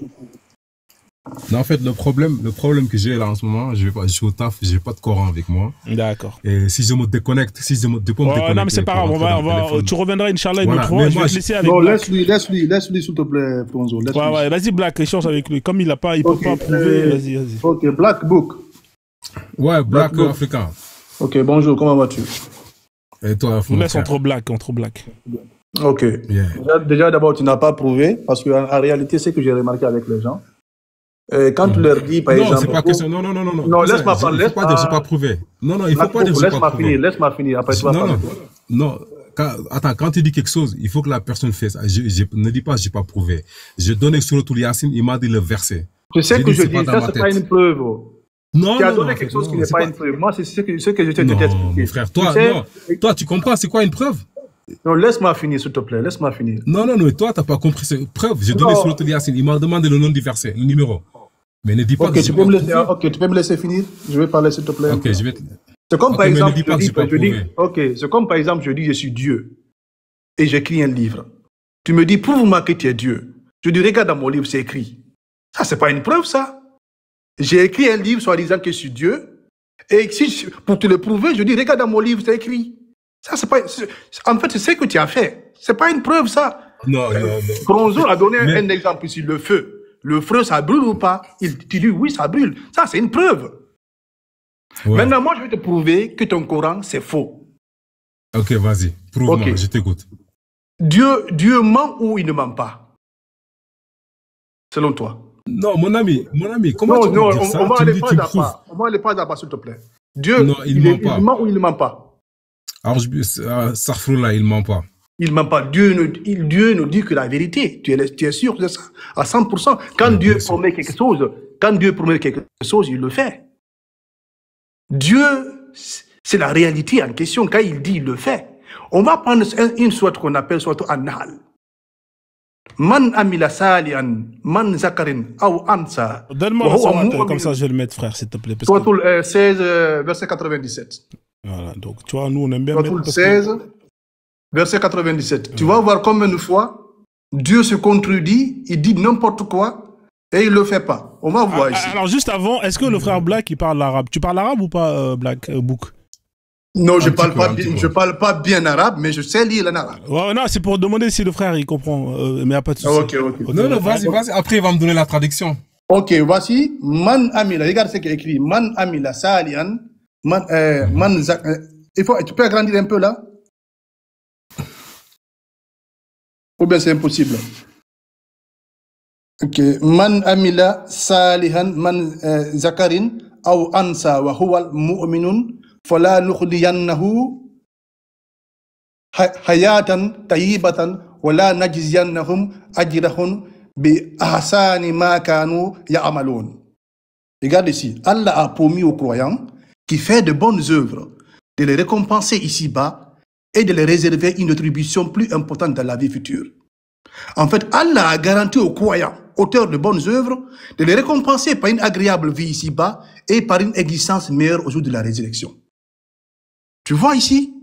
Non, en fait, le problème que j'ai là en ce moment, je suis au taf, j'ai pas de Coran avec moi. D'accord. Et si je me déconnecte, me déconnecter. Non, mais c'est pas grave, tu reviendras, Inch'Allah, une autre fois, je vais te laisser avec non, Black. laisse-lui, s'il te plaît, Ponzo. Ouais, vas-y, Black, échange avec lui. Comme il peut pas prouver, vas-y. Ok, Black Book. Ouais, Black africain. Ok, bonjour, comment vas-tu? Et toi, on laisse entre Black. Ok. Yeah. Déjà, d'abord, tu n'as pas prouvé, parce qu'en réalité, c'est ce que j'ai remarqué avec les gens. Quand tu leur dis, par exemple... Non, c'est pas question. Non. Non, laisse-moi parler. Il faut pas dire, c'est pas prouvé. Non, il faut pas dire, c'est pas prouvé. Laisse-moi finir. Après, tu vas parler. Non. Attends, quand tu dis quelque chose, il faut que la personne fasse ça. Je ne dis pas, j'ai pas prouvé. Je donnais sur le Yassine, il m'a dit le verset. Tu sais que je dis, ça, c'est pas une preuve. Non, tu as donné quelque chose qui n'est pas une preuve. Moi, c'est ce que j'étais de t'expliquer. Non, mon frère, toi, tu comprends, c'est quoi une preuve? Non, laisse-moi finir, s'il te plaît. Laisse-moi finir. Non, toi, tu n'as pas compris cette preuve. J'ai donné sur le Yassine, il m'a demandé le nom du verset, le numéro. Mais ne dis pas que tu peux me laisser finir? Je vais parler, s'il te plaît. Ok, je vais... C'est comme, par exemple, c'est comme par exemple, je dis, je suis Dieu. Et j'écris un livre. Tu me dis, prouve-moi que tu es Dieu. Je dis, regarde dans mon livre, c'est écrit. Ça, c'est pas une preuve, ça. J'ai écrit un livre, soi-disant que je suis Dieu. Et pour te le prouver, je dis, regarde dans mon livre, c'est écrit. Ça, c'est pas... En fait, c'est ce que tu as fait. C'est pas une preuve, ça. Non. Bronzo a donné un exemple ici, le feu. Le feu, ça brûle ou pas? Il dit oui, ça brûle. Ça, c'est une preuve. Ouais. Maintenant, moi, je vais te prouver que ton Coran, c'est faux. Ok, vas-y. Prouve-moi, je t'écoute. Dieu ment ou il ne ment pas? Selon toi. Non, mon ami, comment tu peux dire ça? On va aller pas d'abord, s'il te plaît. Dieu, il ment ou il ne ment pas? Alors, Sarfroula, il ne ment pas. Il ne ment pas. Dieu nous dit que la vérité. Tu es sûr de ça à 100%. Quand Dieu promet quelque chose, il le fait. Dieu, c'est la réalité en question. Quand il dit, il le fait. On va prendre une sorte qu'on appelle soit An-Nahl. Man amila salian, man zakarin, ou ansa. Donne-moi la sourate, comme ça je vais le mettre, frère, s'il te plaît. Souratul 16, verset 97. Voilà, donc tu vois, nous on aime bien Souratul 16, verset 97. Tu vas voir combien de fois Dieu se contredit, il dit n'importe quoi et il ne le fait pas. On va voir ici. Alors juste avant, est-ce que le frère Black il parle arabe? Tu parles arabe ou pas, Black Book? Non, je ne parle pas bien arabe, mais je sais lire en arabe. Ouais, non, c'est pour demander si le frère il comprend, mais il n'y a pas de souci. Ok. Non, vas-y. Après, il va me donner la traduction. Ok, voici. Man amila. Regarde ce qu'il écrit. Man amila salian. Tu peux agrandir un peu là? Ou bien c'est impossible? Ok. Man amila salihan man zakarin ou ansa wa huwa mu'minun. فلا نخلينه حياة طيبة ولا نجزينهم أجرهم بأحسن ما كانوا يعملون. Regarde ici, Allah a promis aux croyants qui fait de bonnes œuvres de les récompenser ici-bas et de les réserver une attribution plus importante dans la vie future. En fait, Allah a garanti aux croyants, auteurs de bonnes œuvres, de les récompenser par une agréable vie ici-bas et par une existence meilleure au jour de la résurrection. Tu vois ici?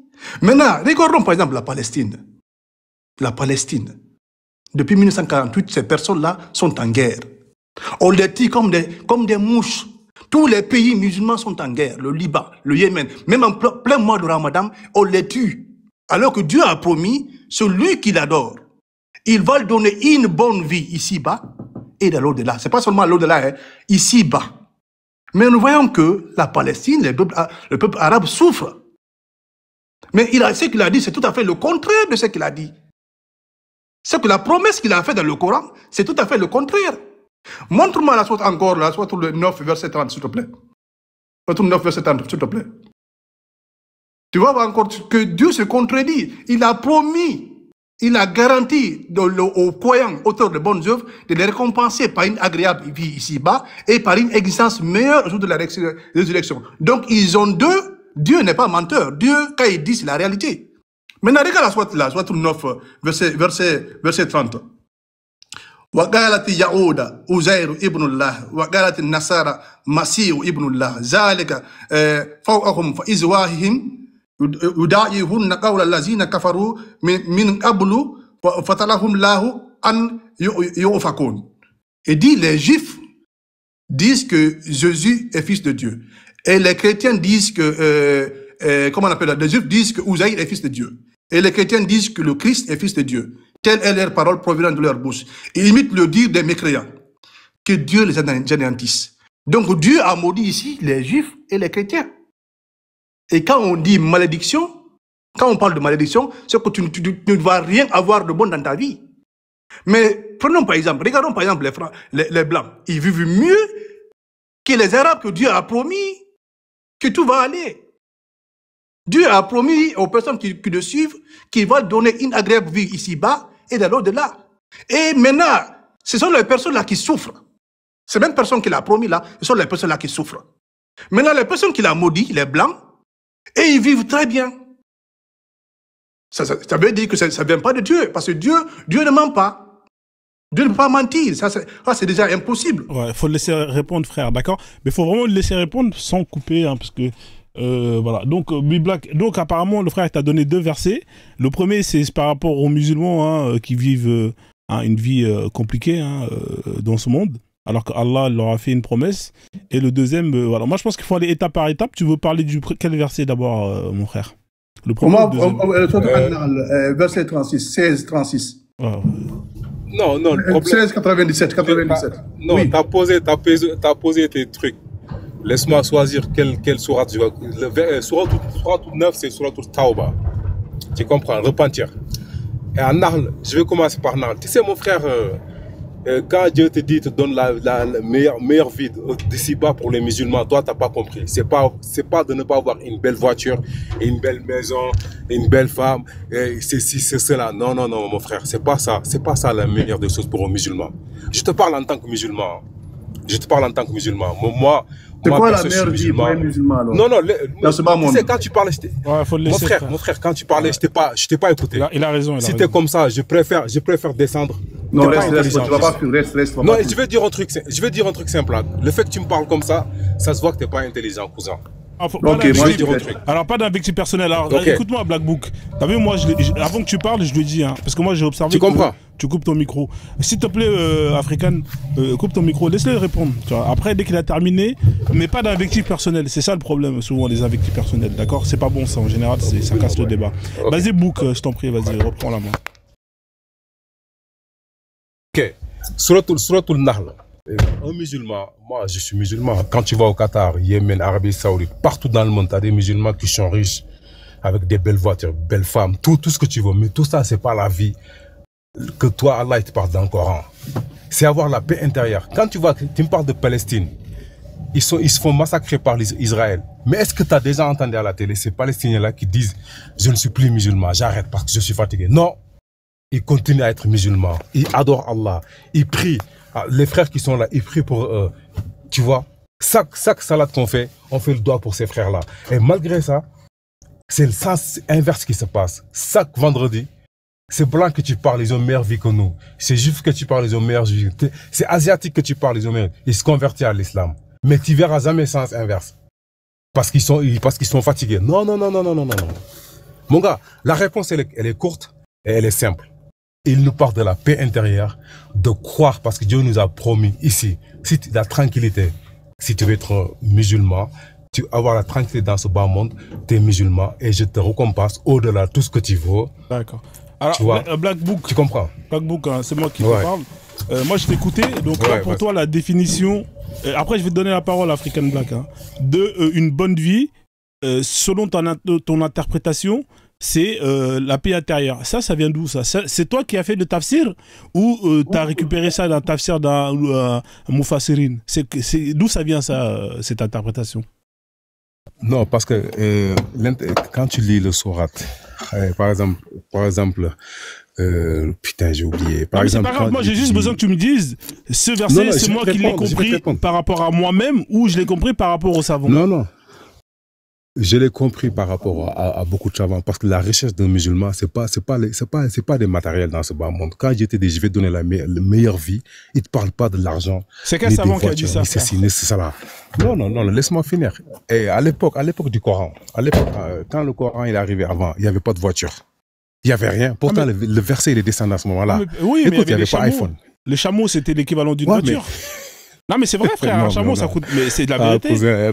Maintenant, regardons par exemple la Palestine. La Palestine. Depuis 1948, ces personnes-là sont en guerre. On les tue comme des mouches. Tous les pays musulmans sont en guerre. Le Liban, le Yémen, même en plein mois de Ramadan, on les tue. Alors que Dieu a promis, celui qui l'adore, il va lui donner une bonne vie ici-bas et dans l'au-delà. Ce n'est pas seulement l'au-delà, hein, ici-bas. Mais nous voyons que la Palestine, le peuple arabe souffre. Mais ce qu'il a dit, c'est tout à fait le contraire de ce qu'il a dit. C'est que la promesse qu'il a faite dans le Coran, c'est tout à fait le contraire. Montre-moi la sourate encore, la sourate 9, verset 30, s'il te plaît. Sourate 9, verset 30, s'il te plaît. Tu vas voir encore que Dieu se contredit. Il a promis, il a garanti aux croyants, auteurs de bonnes œuvres, de les récompenser par une agréable vie ici-bas et par une existence meilleure au jour de la résurrection. Donc, ils ont deux. Dieu n'est pas menteur. Dieu, quand il dit, c'est la réalité. Maintenant, regarde la sourate 9, verset 30. وقالت يعود عزير ابن الله وقالت النصارى مسيح ابن الله ذلك فوقهم فإزواههم يداعيهن قول الذين كفروا من قبل فتلهم الله أن يؤفكون. Et dit, les Juifs disent que Jésus est fils de Dieu. Et les chrétiens disent que, comment on appelle ça? Les Juifs disent que Uzaïr est fils de Dieu. Et les chrétiens disent que le Christ est fils de Dieu. Telle est leur parole provenant de leur bouche. Ils imitent le dire des mécréants. Que Dieu les anéantisse. Donc Dieu a maudit ici les Juifs et les chrétiens. Et quand on dit malédiction, quand on parle de malédiction, c'est que tu ne vas rien avoir de bon dans ta vie. Mais prenons par exemple, regardons par exemple les Blancs. Ils vivent mieux que les Arabes que Dieu a promis que tout va aller. Dieu a promis aux personnes qui le suivent qu'il va donner une agréable vie ici-bas et de l'au-delà. Et maintenant, ce sont les personnes-là qui souffrent. Ces mêmes personnes qu'il a promis là, ce sont les personnes-là qui souffrent. Maintenant, les personnes qu'il a maudit, les Blancs, et ils vivent très bien. Ça veut dire que ça ne vient pas de Dieu, parce que Dieu ne ment pas. Dieu ne peut pas mentir, ça c'est déjà impossible. Ouais, il faut le laisser répondre, frère, d'accord? Mais il faut vraiment le laisser répondre sans couper, hein, parce que voilà. Donc, donc apparemment le frère t'a donné deux versets. Le premier c'est par rapport aux musulmans hein, qui vivent une vie compliquée hein, dans ce monde, alors qu'Allah leur a fait une promesse. Et le deuxième, voilà. Moi je pense qu'il faut aller étape par étape. Tu veux parler quel verset d'abord, mon frère? Le premier. Verset 36, 16, 36. Non, le problème... 16, 97. Non, oui. T'as posé tes trucs. Laisse-moi choisir quelle sourate je vais... Sourate 9, c'est sourate Tauba. Tu comprends, repentir. Et en Nahl, je vais commencer par Nahl. Tu sais, mon frère, quand Dieu te dit, te donne la meilleure vie d'ici-bas pour les musulmans, toi, tu n'as pas compris. C'est pas de ne pas avoir une belle voiture, une belle maison, une belle femme, c'est cela. Non, mon frère, c'est pas ça la meilleure des choses pour les musulmans. Je te parle en tant que musulman. Moi, c'est quoi la meilleure vie pour les musulmans alors? Non, tu sais, quand tu parlais, mon frère, quand tu parlais, je t'ai pas écouté. Il a raison. Si t'es comme ça, je préfère descendre Non, T'es pas reste, intelligent. tu vas pas fuir, reste. Non, je vais dire un truc simple. Le fait que tu me parles comme ça se voit que t'es pas intelligent, cousin. Ah, faut- Ok, pas moi, d'invective. je dis un truc. Alors, pas d'invective personnelle. Alors, Ok. écoute-moi, Black Book. T'as vu, moi, avant que tu parles, je le dis, hein, parce que moi, j'ai observé. Tu comprends? Tu coupes ton micro. S'il te plaît, African, coupe ton micro, laisse-le répondre. Tu vois. Après, dès qu'il a terminé, mais pas d'invective personnelle. C'est ça le problème, souvent, les invectives personnelles. D'accord? C'est pas bon, ça. En général, ça casse le débat. Ok. Vas-y, Book, je t'en prie, vas-y, reprends la main. Ok. Suratul Nahl. Un musulman, moi je suis musulman. Quand tu vas au Qatar, Yémen, Arabie Saoudite, partout dans le monde, tu as des musulmans qui sont riches, avec des belles voitures, belles femmes, tout ce que tu veux. Mais tout ça, c'est pas la vie que toi, Allah, il te parle dans le Coran. C'est avoir la paix intérieure. Quand tu me parles de Palestine, ils se font massacrer par Israël. Mais est-ce que tu as déjà entendu à la télé ces Palestiniens-là qui disent « Je ne suis plus musulman, j'arrête parce que je suis fatigué ». Non, ils continuent à être musulmans. Ils adorent Allah. Ils prient. Les frères qui sont là, ils prient pour eux. Tu vois, chaque salade qu'on fait, on fait le doigt pour ces frères-là. Et malgré ça, c'est le sens inverse qui se passe. Chaque vendredi, c'est blanc que tu parles, ils ont meilleure vie que nous. C'est juif que tu parles, ils ont meilleure vie. C'est asiatique que tu parles, ils ont meilleure vie. Ils se convertissent à l'islam. Mais tu verras jamais le sens inverse. Parce qu'ils sont fatigués. Non. Mon gars, la réponse, elle est courte et elle est simple. Il nous parle de la paix intérieure, de croire, parce que Dieu nous a promis ici, si tu as la tranquillité, si tu veux être musulman, tu veux avoir la tranquillité dans ce bas monde, tu es musulman et je te récompense au-delà de tout ce que tu veux. D'accord. Alors, Tu vois, Black Book. Tu comprends? Black Book, hein, c'est moi qui te Ouais. parle. Moi, je t'ai écouté. Donc, là, pour toi, la définition. Après, je vais te donner la parole à African Black. Hein, de une bonne vie, selon ton interprétation, c'est la paix intérieure. Ça vient d'où ça? C'est toi qui as fait le tafsir ou tu as récupéré ça d'un tafsir d'un Mufassirin? D'où ça vient ça, cette interprétation? Non, parce que quand tu lis le sourate, par exemple, putain, j'ai oublié. Par exemple, c'est pas grave, moi j'ai juste besoin que tu me dises, ce verset, c'est moi qui l'ai compris par rapport à moi-même ou je l'ai compris par rapport aux savants? Non. Je l'ai compris par rapport à beaucoup de savants, parce que la recherche d'un musulman, c'est pas des matériels dans ce bas monde. Quand je vais donner la meilleure vie, il te parle pas de l'argent. C'est quel savant qui a dit ça? C'est ça là. Non, laisse-moi finir. Et à l'époque du Coran, quand le Coran il est arrivé avant, il n'y avait pas de voiture. Il n'y avait rien. Pourtant, le verset il est descendu à ce moment-là. Oui, mais écoute, il n'y avait pas iPhone. Les chameaux, c'était l'équivalent d'une voiture. Non, mais c'est vrai, frère, un chameau, ça coûte. Mais c'est de la vérité.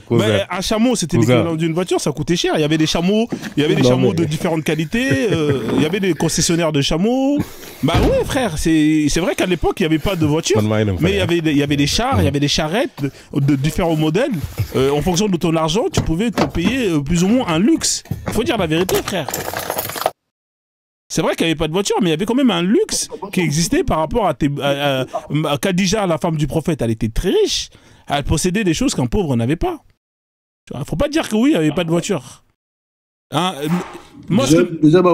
Cousin. Un chameau, c'était l'équivalent d'une voiture, ça coûtait cher. Il y avait des chameaux, de différentes qualités, il y avait des concessionnaires de chameaux. Bah oui, frère, c'est vrai qu'à l'époque, il n'y avait pas de voiture. Mais il y avait des chars, il y avait des charrettes de différents modèles. En fonction de ton argent, tu pouvais te payer plus ou moins un luxe. Il faut dire la vérité, frère. C'est vrai qu'il n'y avait pas de voiture, mais il y avait quand même un luxe qui existait par rapport à Khadija, la femme du prophète. Elle était très riche. Elle possédait des choses qu'un pauvre n'avait pas. Il ne faut pas dire que oui, il n'y avait pas de voiture. Hein,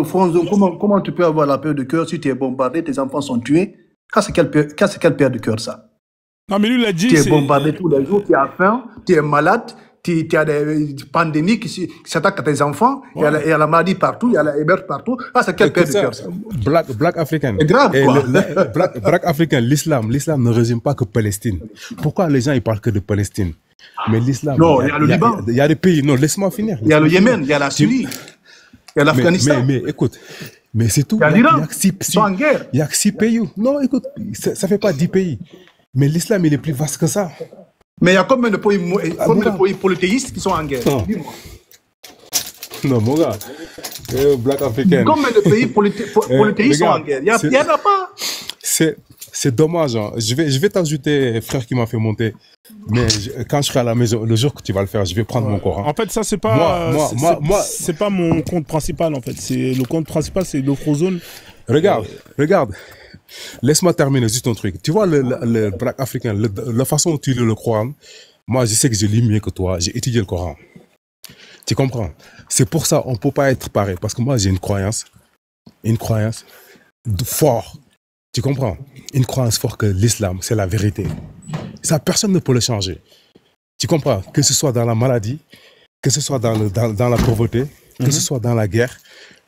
Franzo, comment tu peux avoir la paix de cœur si tu es bombardé, tes enfants sont tués? C'est quelle paix de cœur, ça? Non, mais lui, il a dit... Tu es bombardé tous les jours, tu as faim, tu es malade, tu as des pandémies qui s'attaquent à tes enfants, il y a la maladie partout, il y a la héberge partout. C'est quelle paix de cœur, ça? Black African. C'est grave, quoi. Black African, l'islam ne résume pas que Palestine. Pourquoi les gens ils parlent que de Palestine? Mais l'islam... Non, il y a le Liban. Il y a des pays... Non, laisse-moi finir. Il y a le Yémen, il y a la Syrie, il y a l'Afghanistan. Mais écoute, mais c'est tout. Il y a l'Iran, ils sont en guerre. Il y a que 6 pays. Non, écoute, ça ne fait pas 10 pays. Mais l'islam, il est plus vaste que ça. Mais il y a combien de pays polythéistes qui sont en guerre? Non, mon gars. Black African. Combien de pays polythéistes sont en guerre? Il n'y en a pas. C'est dommage. Hein. Je vais t'ajouter, frère qui m'a fait monter. Mais quand je serai à la maison, le jour que tu vas le faire, je vais prendre mon Coran. En fait, ça, c'est pas... c'est pas mon compte principal, en fait. Le compte principal, c'est l'Ofrozone. Regarde. Laisse-moi terminer juste un truc. Tu vois, le Black Africain, la façon dont tu lis le Coran, moi, je sais que je lis mieux que toi. J'ai étudié le Coran. Tu comprends? C'est pour ça qu'on ne peut pas être pareil. Parce que moi, j'ai une croyance forte. Tu comprends? Une croyance forte que l'islam, c'est la vérité. Ça, personne ne peut le changer. Tu comprends? Que ce soit dans la maladie, que ce soit dans la pauvreté, Que ce soit dans la guerre,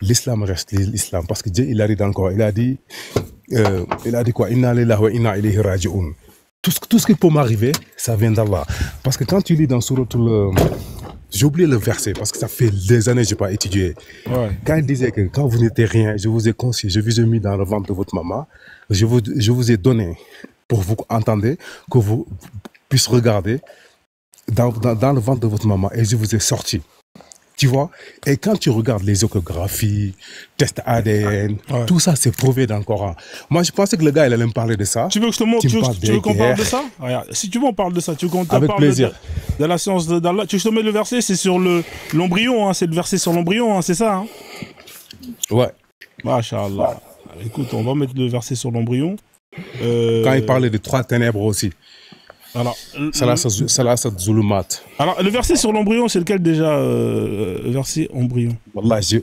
l'islam reste l'islam. Parce que Dieu, il a dit dans le Coran, il a dit quoi? Inna lillahi wa inna ilayhi raji'un. Tout ce qui peut m'arriver, ça vient d'Allah. Parce que quand tu lis dans Souratul... J'ai oublié le verset parce que ça fait des années que je n'ai pas étudié. Ouais. Quand il disait que quand vous n'étiez rien, je vous ai conçu, je vous ai mis dans le ventre de votre maman, je vous ai donné pour vous entendre, que vous puissiez regarder dans le ventre de votre maman et je vous ai sorti. Tu vois? Et quand tu regardes les échographies, tests ADN, tout ça c'est prouvé dans le Coran. Moi je pensais que le gars il allait me parler de ça. Tu veux que je te montre? Tu veux qu'on parle de ça? Regarde, si tu veux on parle de ça. Tu veux qu'on te Avec parle plaisir. De la science d'Allah? Tu veux que je te mette le verset? C'est sur l'embryon, hein, c'est le verset sur l'embryon, hein, c'est ça hein? Ouais. Masha'Allah. Écoute, on va mettre le verset sur l'embryon. Quand il parlait de 3 ténèbres aussi. Alors, Salasat Zulumat. Alors, le verset sur l'embryon, c'est lequel déjà verset embryon? Wallah, j'ai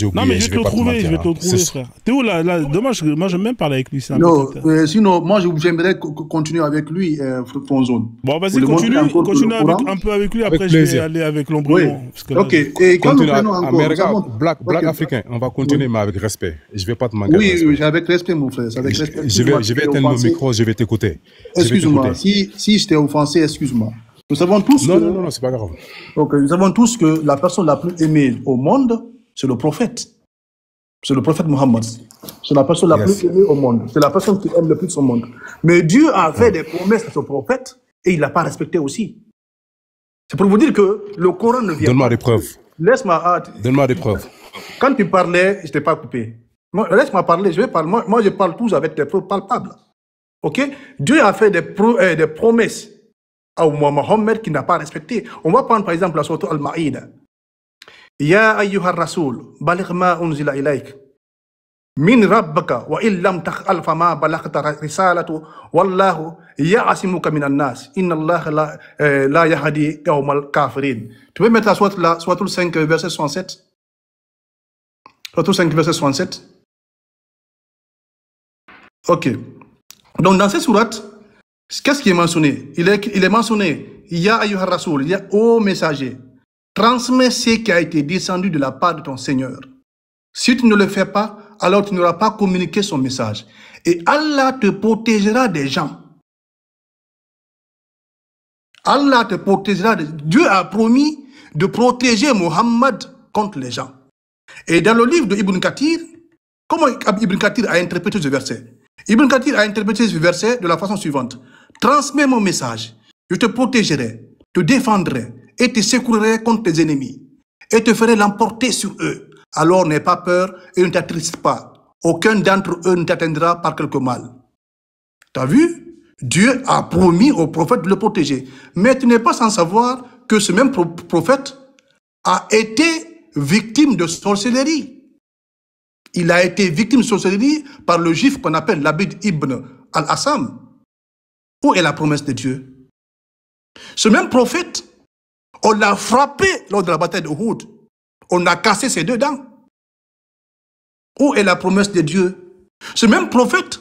oublié. Non, mais je vais te le trouver, frère. T'es où là, dommage, moi j'aime même parler avec lui. Non, sinon, moi j'aimerais continuer avec lui, Fonzone. Bon, vas-y, continue un peu avec lui, après je vais aller avec l'embryon. Oui. Ok, et quand nous prenons encore... Mais regarde, Black Africain, on va continuer, mais avec respect. Je ne vais pas te manquer. Oui, avec respect, mon frère. Je vais éteindre le micro, je vais t'écouter. Excuse-moi, si je t'ai offensé, excuse-moi. Nous savons tous non, c'est pas grave. Donc, nous savons tous que la personne la plus aimée au monde, c'est le prophète. C'est le prophète Mohammed. C'est la personne la plus aimée au monde. C'est la personne qui aime le plus au monde. Mais Dieu a fait des promesses à ce prophète et il ne l'a pas respecté aussi. C'est pour vous dire que le Coran ne vient pas. Donne-moi des preuves. Laisse-moi. Donne-moi des preuves. Quand tu parlais, je ne t'ai pas coupé. Laisse-moi parler, je vais parler. Moi, je parle tous avec des preuves palpables. Ok? Dieu a fait des promesses à Mohammed qui n'a pas respecté. On va prendre par exemple la sourate Al-Ma'ida. Ya ayyuhar rasoul, baligh ma unzila ilayk min rabbaka wa illam taf'al fama balaghta risalatu wallahu ya'asimuka minan nas inna Allah la yahdi qawmal kafirin. Tu peux mettre la sourate 5 verset 67? Sourate 5 verset 67. Ok. Donc dans cette sourate, qu'est-ce qui est mentionné? Il est mentionné, Ya ayyuhar rasoul, il y a ô messager, transmets ce qui a été descendu de la part de ton Seigneur. Si tu ne le fais pas, alors tu n'auras pas communiqué son message. Et Allah te protégera des gens. Allah te protégera. Dieu a promis de protéger Mohammed contre les gens. Et dans le livre de Ibn Kathir, comment Ibn Kathir a interprété ce verset? Ibn Kathir a interprété ce verset de la façon suivante. Transmets mon message, je te protégerai, te défendrai et te secouerai contre tes ennemis et te ferai l'emporter sur eux. Alors n'aie pas peur et ne t'attriste pas. Aucun d'entre eux ne t'atteindra par quelque mal. Tu as vu? Dieu a promis au prophète de le protéger. Mais tu n'es pas sans savoir que ce même prophète a été victime de sorcellerie. Il a été victime de sorcellerie par le juif qu'on appelle l'Abid ibn al-Assam. Où est la promesse de Dieu? Ce même prophète, on l'a frappé lors de la bataille de Uhud. On a cassé ses 2 dents. Où est la promesse de Dieu? Ce même prophète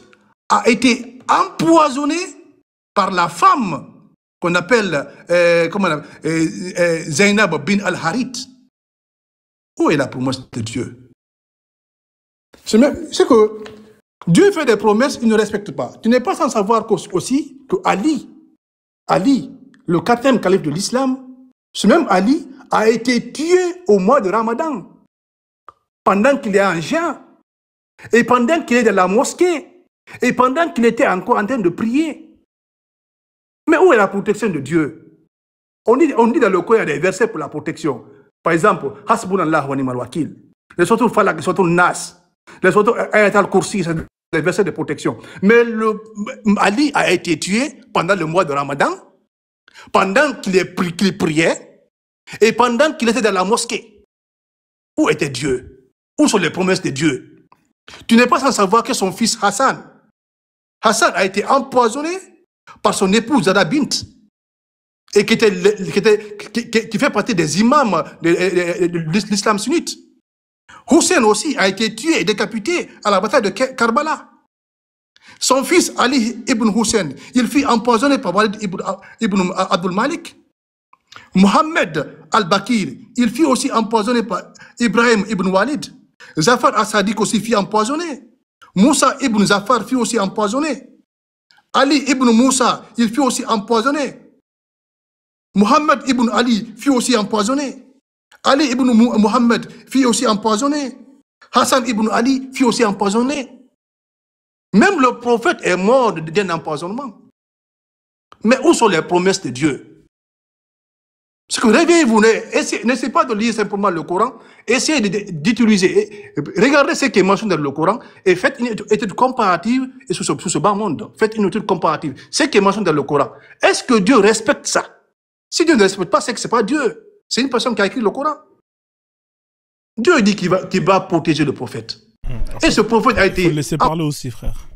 a été empoisonné par la femme qu'on appelle Zainab bin al-Harith. Où est la promesse de Dieu? C'est que Dieu fait des promesses, il ne respecte pas. Tu n'es pas sans savoir aussi que Ali, le 4e calife de l'islam, ce même Ali a été tué au mois de Ramadan, pendant qu'il est en jeûne, et pendant qu'il est dans la mosquée, et pendant qu'il était encore en train de prier. Mais où est la protection de Dieu? On dit dans le Coran, il y a des versets pour la protection. Par exemple, Hasbunallah wa ni'mal wakil. Les sourates Falaq, les sourates Nas, les sourates Ayat al-Kursi, c'est des versets de protection. Mais Ali a été tué pendant le mois de Ramadan, pendant qu'il priait, et pendant qu'il était dans la mosquée. Où était Dieu? Où sont les promesses de Dieu? Tu n'es pas sans savoir que son fils Hassan a été empoisonné par son épouse Zara Bint, et qui fait partie des imams de l'islam sunnite. Hussein aussi a été tué et décapité à la bataille de Karbala. Son fils Ali ibn Hussein, il fut empoisonné par Walid ibn Abdul Malik. Mohamed al-Bakir, il fut aussi empoisonné par Ibrahim ibn Walid. Zafar as-Sadiq aussi fut empoisonné. Moussa ibn Zafar fut aussi empoisonné. Ali ibn Moussa, il fut aussi empoisonné. Mohamed ibn Ali fut aussi empoisonné. Ali ibn Mohamed fut aussi empoisonné. Hassan ibn Ali fut aussi empoisonné. Même le prophète est mort d'un empoisonnement. Mais où sont les promesses de Dieu? Parce que réveillez-vous, n'essayez pas de lire simplement le Coran, essayez d'utiliser, regardez ce qui est mentionné dans le Coran et faites une étude comparative et sur ce bas monde. Faites une étude comparative. Ce qui est mentionné dans le Coran, est-ce que Dieu respecte ça? Si Dieu ne respecte pas, c'est que ce n'est pas Dieu. C'est une personne qui a écrit le Coran. Dieu dit qu'il va protéger le prophète. Et ce prophète a été... Il faut le laisser parler aussi, frère.